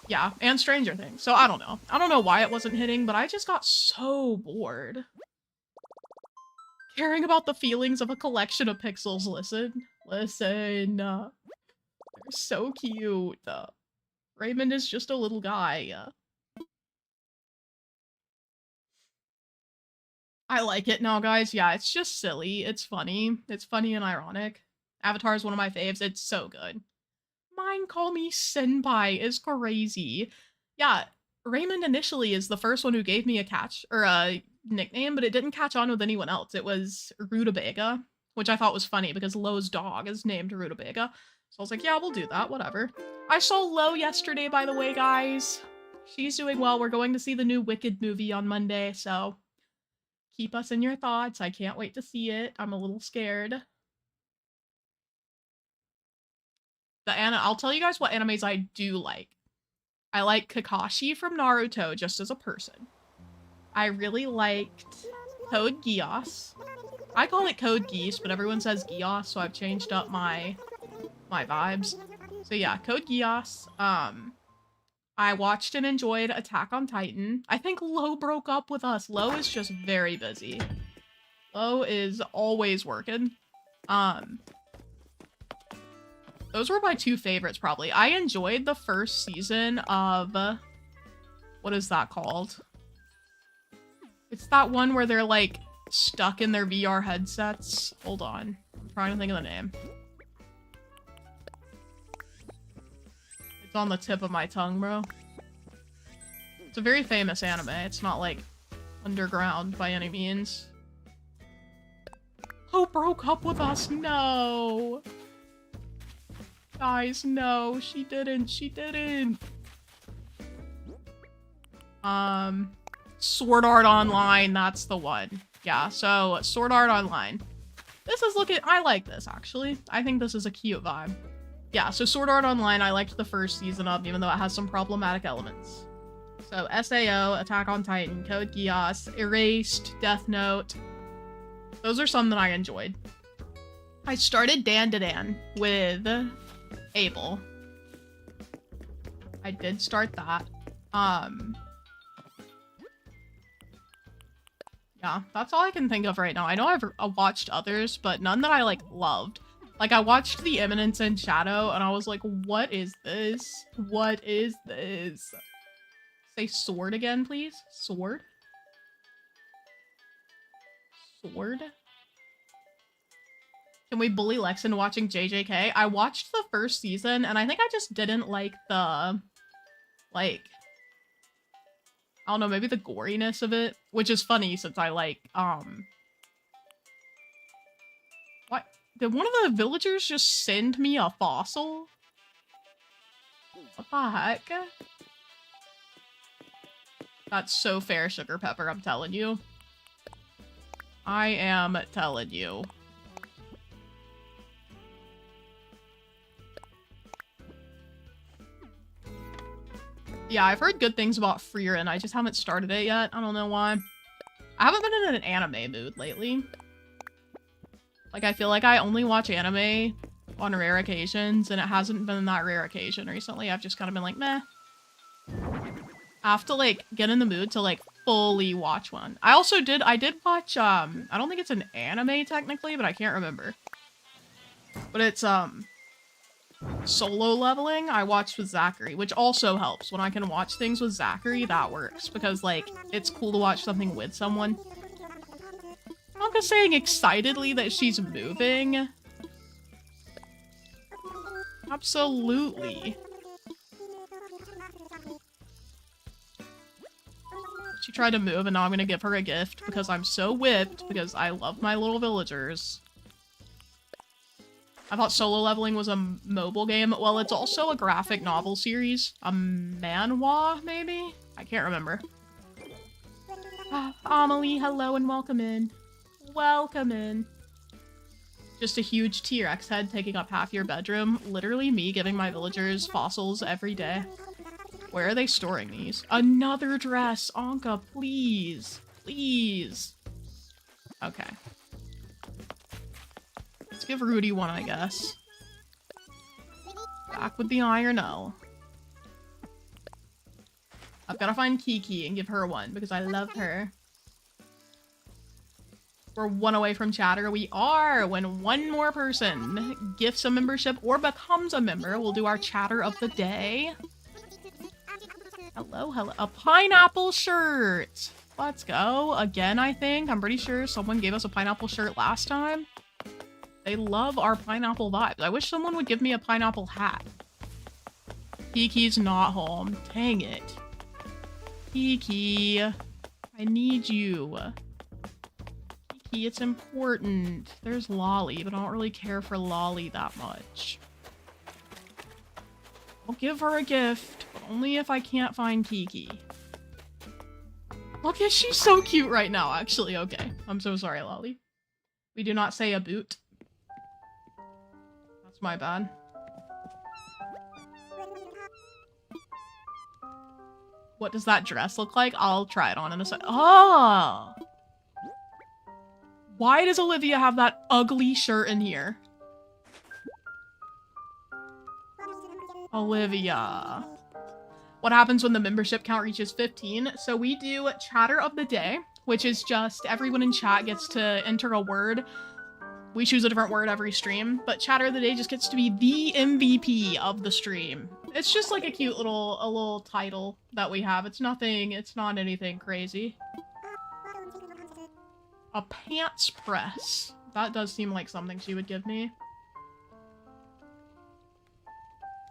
Yeah, and Stranger Things. So I don't know. I don't know why it wasn't hitting, but I just got so bored. Caring about the feelings of a collection of pixels. Listen. They're so cute. Raymond is just a little guy. I like it now, guys. Yeah, it's just silly. It's funny. It's funny and ironic. Avatar is one of my faves. It's so good. Mine call me senpai is crazy. Yeah, Raymond initially is the first one who gave me a nickname, but it didn't catch on with anyone else. It was Rutabaga, which I thought was funny because Lo's dog is named Rutabaga. So I was like, yeah, we'll do that, whatever. I saw Lo yesterday, by the way, guys. She's doing well. We're going to see the new Wicked movie on Monday, so keep us in your thoughts. I can't wait to see it. I'm a little scared. I'll tell you guys what animes I do like. I like Kakashi from Naruto just as a person. I really liked Code Geass. I call it Code Geass, but everyone says Geass, so I've changed up my vibes. So yeah, Code Geass. I watched and enjoyed Attack on Titan. I think Lo broke up with us. Lo is just very busy. Lo is always working. Those were my 2 favorites, probably. I enjoyed the first season of... what is that called? It's that one where they're, like, stuck in their VR headsets. Hold on. I'm trying to think of the name. It's on the tip of my tongue, bro. It's a very famous anime. It's not, like, underground by any means. Who broke up with us? No! Guys, no, she didn't. Sword Art Online, that's the one. Yeah, so Sword Art Online. This is I like this, actually. I think this is a cute vibe. Yeah, so Sword Art Online I liked the first season of, even though it has some problematic elements. So SAO, Attack on Titan, Code Geass, Erased, Death Note. Those are some that I enjoyed. I started Dan to Dan with Abel. I did start that. Yeah, that's all I can think of right now. I know I've watched others, but none that I, like, loved. Like, I watched The Eminence in Shadow, and I was like, what is this? What is this? Say sword again, please. Sword? Sword? Can we bully Lex into watching JJK? I watched the first season, and I think I just didn't like the, like, I don't know, maybe the goriness of it, which is funny since I like, what? Did one of the villagers just send me a fossil? What the heck? That's so fair, Sugar Pepper, I'm telling you. I am telling you. Yeah, I've heard good things about Frieren. I just haven't started it yet. I don't know why. I haven't been in an anime mood lately. Like, I feel like I only watch anime on rare occasions, and it hasn't been that rare occasion recently. I've just kind of been like, meh. I have to, like, get in the mood to, like, fully watch one. I did watch, I don't think it's an anime technically, but I can't remember. But it's, Solo Leveling I watched with Zachary, which also helps. When I can watch things with Zachary, that works, because, like, it's cool to watch something with someone. I'm just saying excitedly that she's moving. Absolutely. She tried to move, and now I'm gonna give her a gift because I'm so whipped, because I love my little villagers. I thought Solo Leveling was a mobile game. Well, it's also a graphic novel series. A manhwa, maybe? I can't remember. Amelie, hello and welcome in. Welcome in. Just a huge T-Rex head taking up half your bedroom. Literally me giving my villagers fossils every day. Where are they storing these? Another dress! Anka, please. Please. Okay. Let's give Rudy one, I guess. Back with the iron L. I've got to find Kiki and give her one because I love her. We're one away from chatter. We are! When one more person gifts a membership or becomes a member, we'll do our chatter of the day. Hello, hello. A pineapple shirt! Let's go. Again, I think. I'm pretty sure someone gave us a pineapple shirt last time. They love our pineapple vibes. I wish someone would give me a pineapple hat. Kiki's not home. Dang it. Kiki. I need you. Kiki, it's important. There's Lolly, but I don't really care for Lolly that much. I'll give her a gift, but only if I can't find Kiki. Look, she's so cute right now, actually. Okay. I'm so sorry, Lolly. We do not say a boot. That's my bad. What does that dress look like? I'll try it on in a sec. Oh! Why does Olivia have that ugly shirt in here? Olivia. What happens when the membership count reaches 15? So we do chatter of the day, which is just everyone in chat gets to enter a word. We choose a different word every stream, but chatter of the day just gets to be the MVP of the stream. It's just like a cute little title that we have. It's not anything crazy. A pants press. That does seem like something she would give me.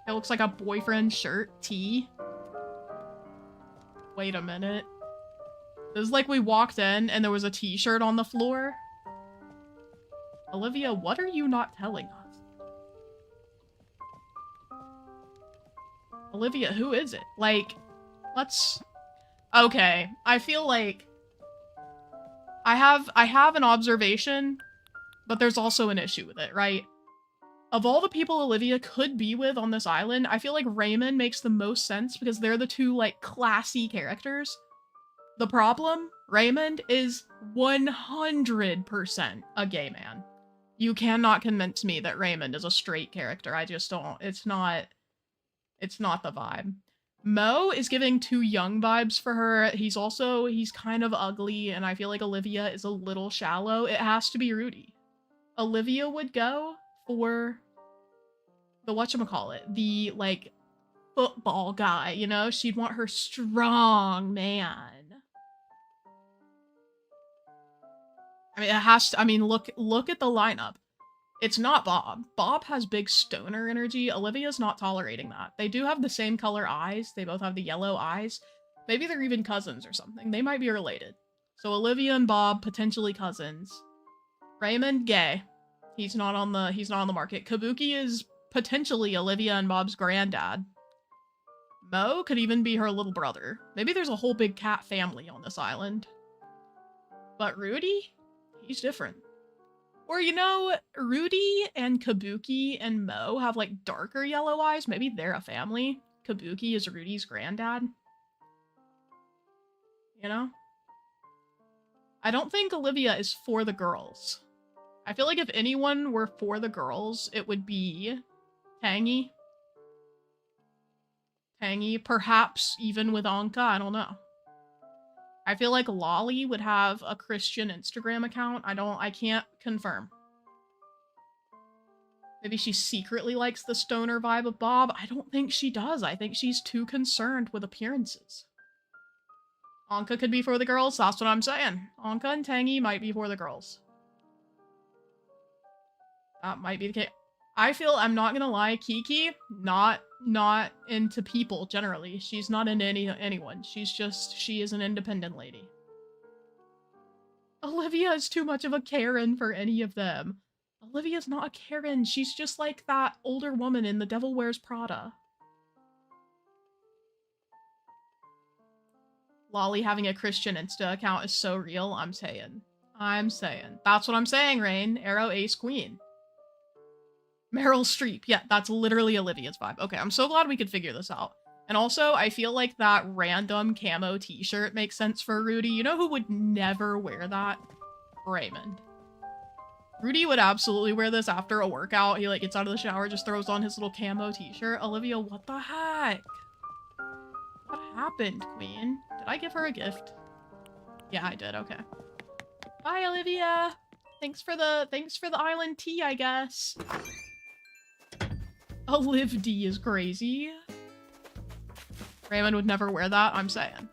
It looks like a boyfriend shirt tee. Wait a minute. This is like we walked in and there was a t-shirt on the floor. Olivia, what are you not telling us? Olivia, who is it? Like, let's... Okay, I feel like... I have an observation, but there's also an issue with it, right? Of all the people Olivia could be with on this island, I feel like Raymond makes the most sense because they're the two, like, classy characters. The problem, Raymond is 100% a gay man. You cannot convince me that Raymond is a straight character. I just don't. It's not the vibe. Mo is giving too young vibes for her. He's kind of ugly, and I feel like Olivia is a little shallow. It has to be Rudy. Olivia would go for the whatchamacallit, the, like, football guy, you know? She'd want her strong man. I mean, it has to, I mean, look at the lineup. It's not Bob. Bob has big stoner energy. Olivia's not tolerating that. They do have the same color eyes. They both have the yellow eyes. Maybe they're even cousins or something. They might be related. So Olivia and Bob, potentially cousins. Raymond, gay. He's not on the market. Kabuki is potentially Olivia and Bob's granddad. Mo could even be her little brother. Maybe there's a whole big cat family on this island. But Rudy? He's different. Or, you know, Rudy and Kabuki and Mo have, like, darker yellow eyes. Maybe they're a family. Kabuki is Rudy's granddad. You know? I don't think Olivia is for the girls. I feel like if anyone were for the girls, it would be Tangy. Tangy, perhaps even with Anka, I don't know. I feel like Lolly would have a Christian Instagram account. I can't confirm. Maybe she secretly likes the stoner vibe of Bob. I don't think she does. I think she's too concerned with appearances. Anka could be for the girls. That's what I'm saying. Anka and Tangy might be for the girls. That might be the case. I feel, I'm not gonna lie, Kiki, not into people generally. She's not into anyone. She is an independent lady. Olivia is too much of a Karen for any of them. Olivia's not a Karen. She's just like that older woman in The Devil Wears Prada. Lolly having a Christian Insta account is so real, I'm saying. That's what I'm saying, Rain. Arrow, ace, queen. Meryl Streep. Yeah, that's literally Olivia's vibe. Okay, I'm so glad we could figure this out. And also, I feel like that random camo t-shirt makes sense for Rudy. You know who would never wear that? Raymond. Rudy would absolutely wear this after a workout. He, like, gets out of the shower, just throws on his little camo t-shirt. Olivia, what the heck? What happened, queen? Did I give her a gift? Yeah, I did. Okay. Bye, Olivia. Thanks for the island tea, I guess. Olive D is crazy. Raymond would never wear that, I'm saying.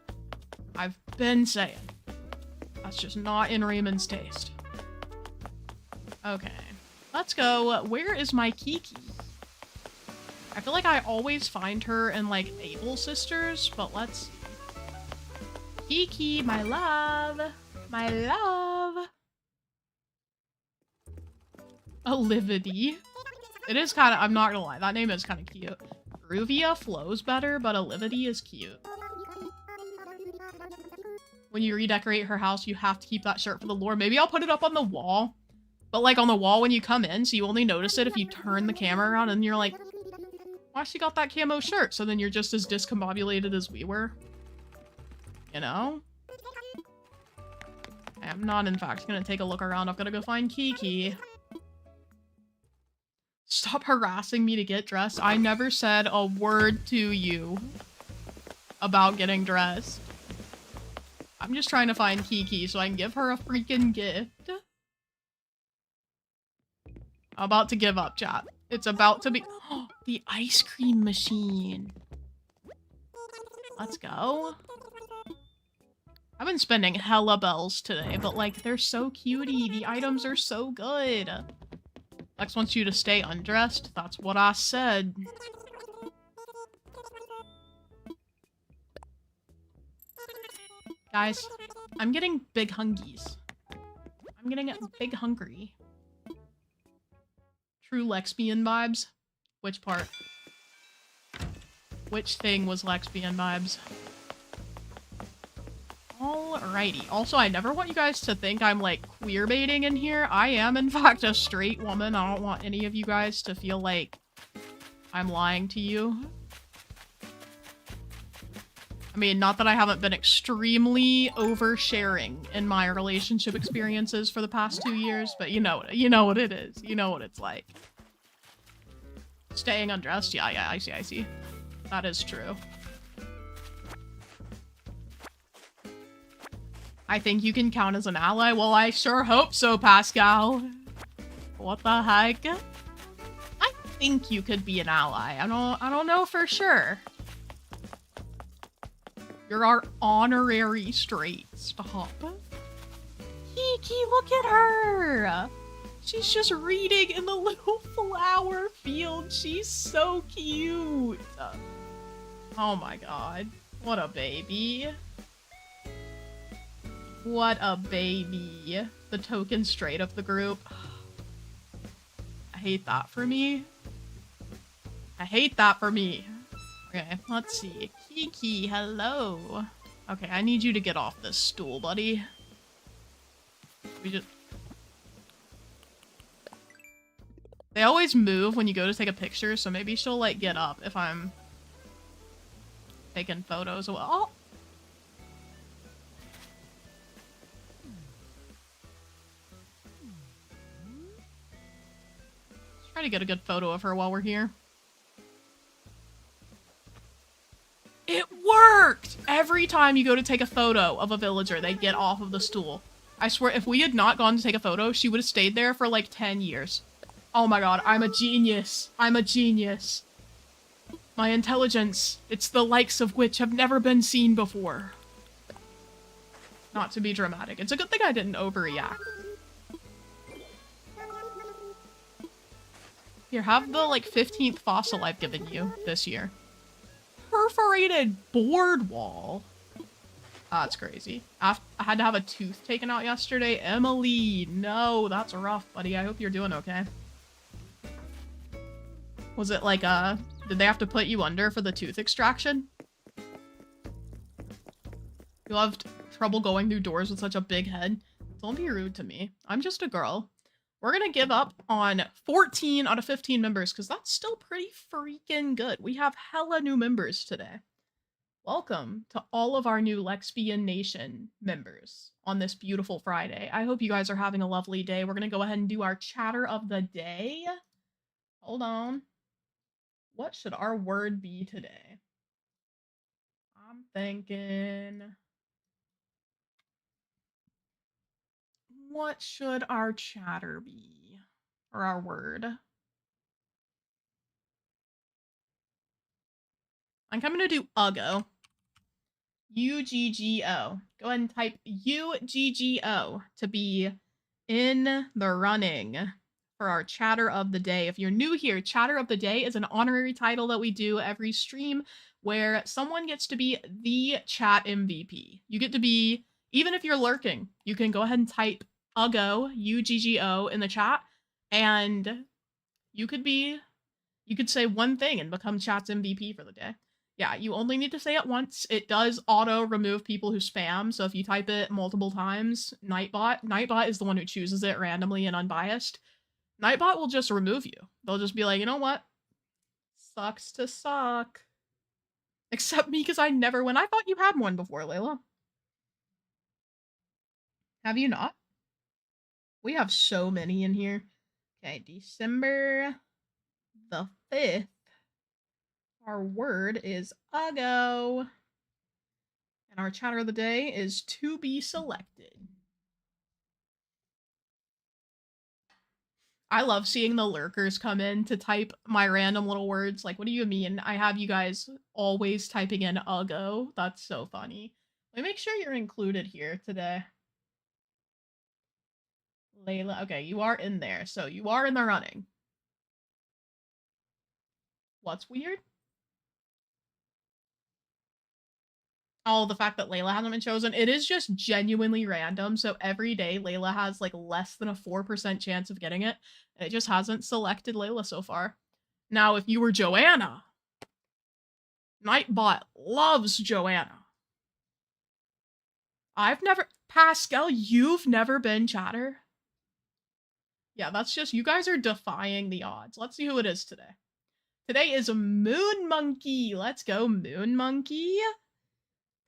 I've been saying. That's just not in Raymond's taste. Okay. Let's go. Where is my Kiki? I feel like I always find her in, like, Able Sisters, but let's... Kiki, my love. My love. Olivia. It is kind of, I'm not gonna lie, that name is kind of cute. Ruvia flows better, but Olivia is cute. When you redecorate her house, you have to keep that shirt for the lore. Maybe I'll put it up on the wall. But, like, on the wall when you come in, so you only notice it if you turn the camera around and you're like, why she got that camo shirt? So then you're just as discombobulated as we were. You know? I'm not, in fact, gonna take a look around. I'm gonna go find Kiki. Stop harassing me to get dressed. I never said a word to you about getting dressed. I'm just trying to find Kiki so I can give her a freaking gift. I'm about to give up, chat. It's about to be- oh, the ice cream machine. Let's go. I've been spending hella bells today, but, like, they're so cutie. The items are so good. Lex wants you to stay undressed. That's what I said. Guys, I'm getting big hungies. I'm getting big hungry. True Lexian vibes? Which part? Which thing was Lexian vibes? Alrighty. Also, I never want you guys to think I'm, like, queer baiting in here. I am, in fact, a straight woman. I don't want any of you guys to feel like I'm lying to you. I mean, not that I haven't been extremely oversharing in my relationship experiences for the past 2 years, but you know what it is. You know what it's like. Staying undressed? Yeah, I see. That is true. I think you can count as an ally. Well, I sure hope so, Pascal. What the heck? I think you could be an ally. I don't know for sure. You're our honorary straight. Stop. Kiki, look at her! She's just reading in the little flower field. She's so cute. Oh my god. What a baby. What a baby. The token straight of the group. I hate that for me. I hate that for me. Okay, let's see. Kiki, hello. Okay, I need you to get off this stool, buddy. They always move when you go to take a picture, so maybe she'll, like, get up if I'm taking photos. Oh! Let's try to get a good photo of her while we're here. It worked! Every time you go to take a photo of a villager, they get off of the stool. I swear, if we had not gone to take a photo, she would have stayed there for like 10 years. Oh my god, I'm a genius. I'm a genius. My intelligence, it's the likes of which have never been seen before. Not to be dramatic. It's a good thing I didn't overreact. Here, have the like 15th fossil I've given you this year. Perforated board wall. That's crazy. I had to have a tooth taken out yesterday. Emily, no, that's rough, buddy. I hope you're doing okay. Was it like did they have to put you under for the tooth extraction? You'll have trouble going through doors with such a big head. Don't be rude to me. I'm just a girl. We're gonna give up on 14 out of 15 members because that's still pretty freaking good. We have hella new members today. Welcome to all of our new Lexian Nation members on this beautiful Friday. I hope you guys are having a lovely day. We're gonna go ahead and do our chatter of the day. Hold on. What should our word be today? I'm thinking... What should our chatter be? Or our word? I'm coming to do Uggo. UGGO. Go ahead and type UGGO to be in the running for our chatter of the day. If you're new here, chatter of the day is an honorary title that we do every stream where someone gets to be the chat MVP. You get to be, even if you're lurking, you can go ahead and type Uggo, UGGO in the chat, and you could say one thing and become chat's MVP for the day. Yeah, you only need to say it once. It does auto remove people who spam, so if you type it multiple times, Nightbot is the one who chooses it randomly and unbiased. Nightbot will just remove you. They'll just be like, you know what? Sucks to suck. Except me, because I never win. I thought you had one before, Layla. Have you not? We have so many in here. Okay, December the 5th. Our word is Uggo. And our chatter of the day is to be selected. I love seeing the lurkers come in to type my random little words. Like, what do you mean? I have you guys always typing in Uggo. That's so funny. Let me make sure you're included here today. Layla, okay, you are in there. So you are in the running. What's weird? Oh, the fact that Layla hasn't been chosen. It is just genuinely random. So every day Layla has like less than a 4% chance of getting it. And it just hasn't selected Layla so far. Now, if you were Joanna, Nightbot loves Joanna. Pascal, you've never been chatter? Yeah, that's just, you guys are defying the odds. Let's see who it is today. Today is Moon Monkey. Let's go, Moon Monkey.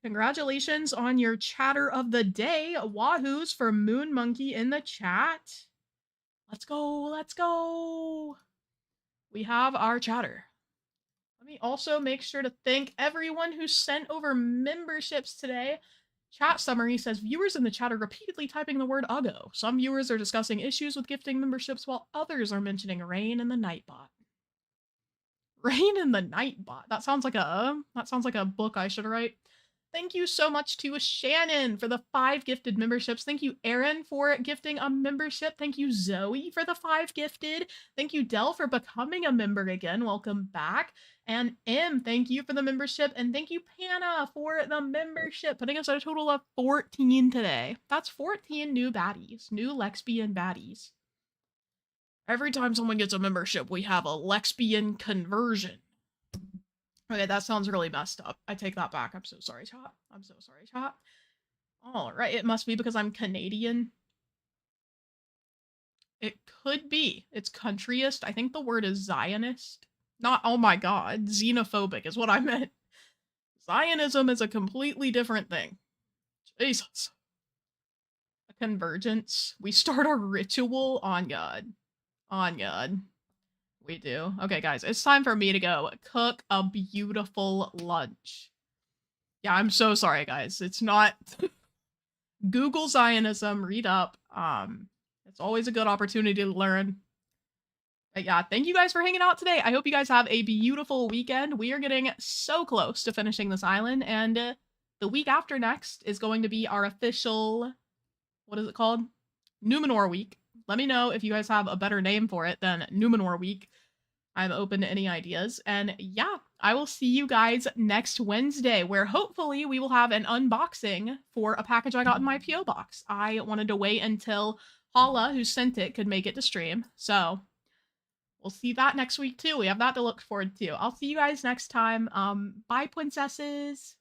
Congratulations on your chatter of the day. Wahoos for Moon Monkey in the chat. Let's go, let's go. We have our chatter. Let me also make sure to thank everyone who sent over memberships today. Chat summary says, viewers in the chat are repeatedly typing the word uggo. Some viewers are discussing issues with gifting memberships while others are mentioning Rain and the Nightbot. Rain and the Nightbot. That sounds like a book I should write. Thank you so much to Shannon for the 5 gifted memberships. Thank you, Aaron, for gifting a membership. Thank you, Zoe, for the 5 gifted. Thank you, Dell, for becoming a member again. Welcome back. And M, thank you for the membership. And thank you, Panna, for the membership, putting us at a total of 14 today. That's 14 new baddies, new Lexian baddies. Every time someone gets a membership, we have a Lexian conversion. Okay, that sounds really messed up. I take that back. I'm so sorry, chat. I'm so sorry, chat. All right, it must be because I'm Canadian. It could be. It's countryist. I think the word is Zionist. Not, oh my god, xenophobic is what I meant. Zionism is a completely different thing. Jesus. A convergence. We start a ritual on God. On God. We do. Okay, guys, it's time for me to go cook a beautiful lunch. Yeah, I'm so sorry, guys. It's not... Google Zionism, read up. It's always a good opportunity to learn. But yeah, thank you guys for hanging out today. I hope you guys have a beautiful weekend. We are getting so close to finishing this island, and the week after next is going to be our official... What is it called? Numenor Week. Let me know if you guys have a better name for it than Numenor Week. I'm open to any ideas. And yeah, I will see you guys next Wednesday, where hopefully we will have an unboxing for a package I got in my P.O. box. I wanted to wait until Hala, who sent it, could make it to stream. So we'll see that next week too. We have that to look forward to. I'll see you guys next time. Bye, princesses.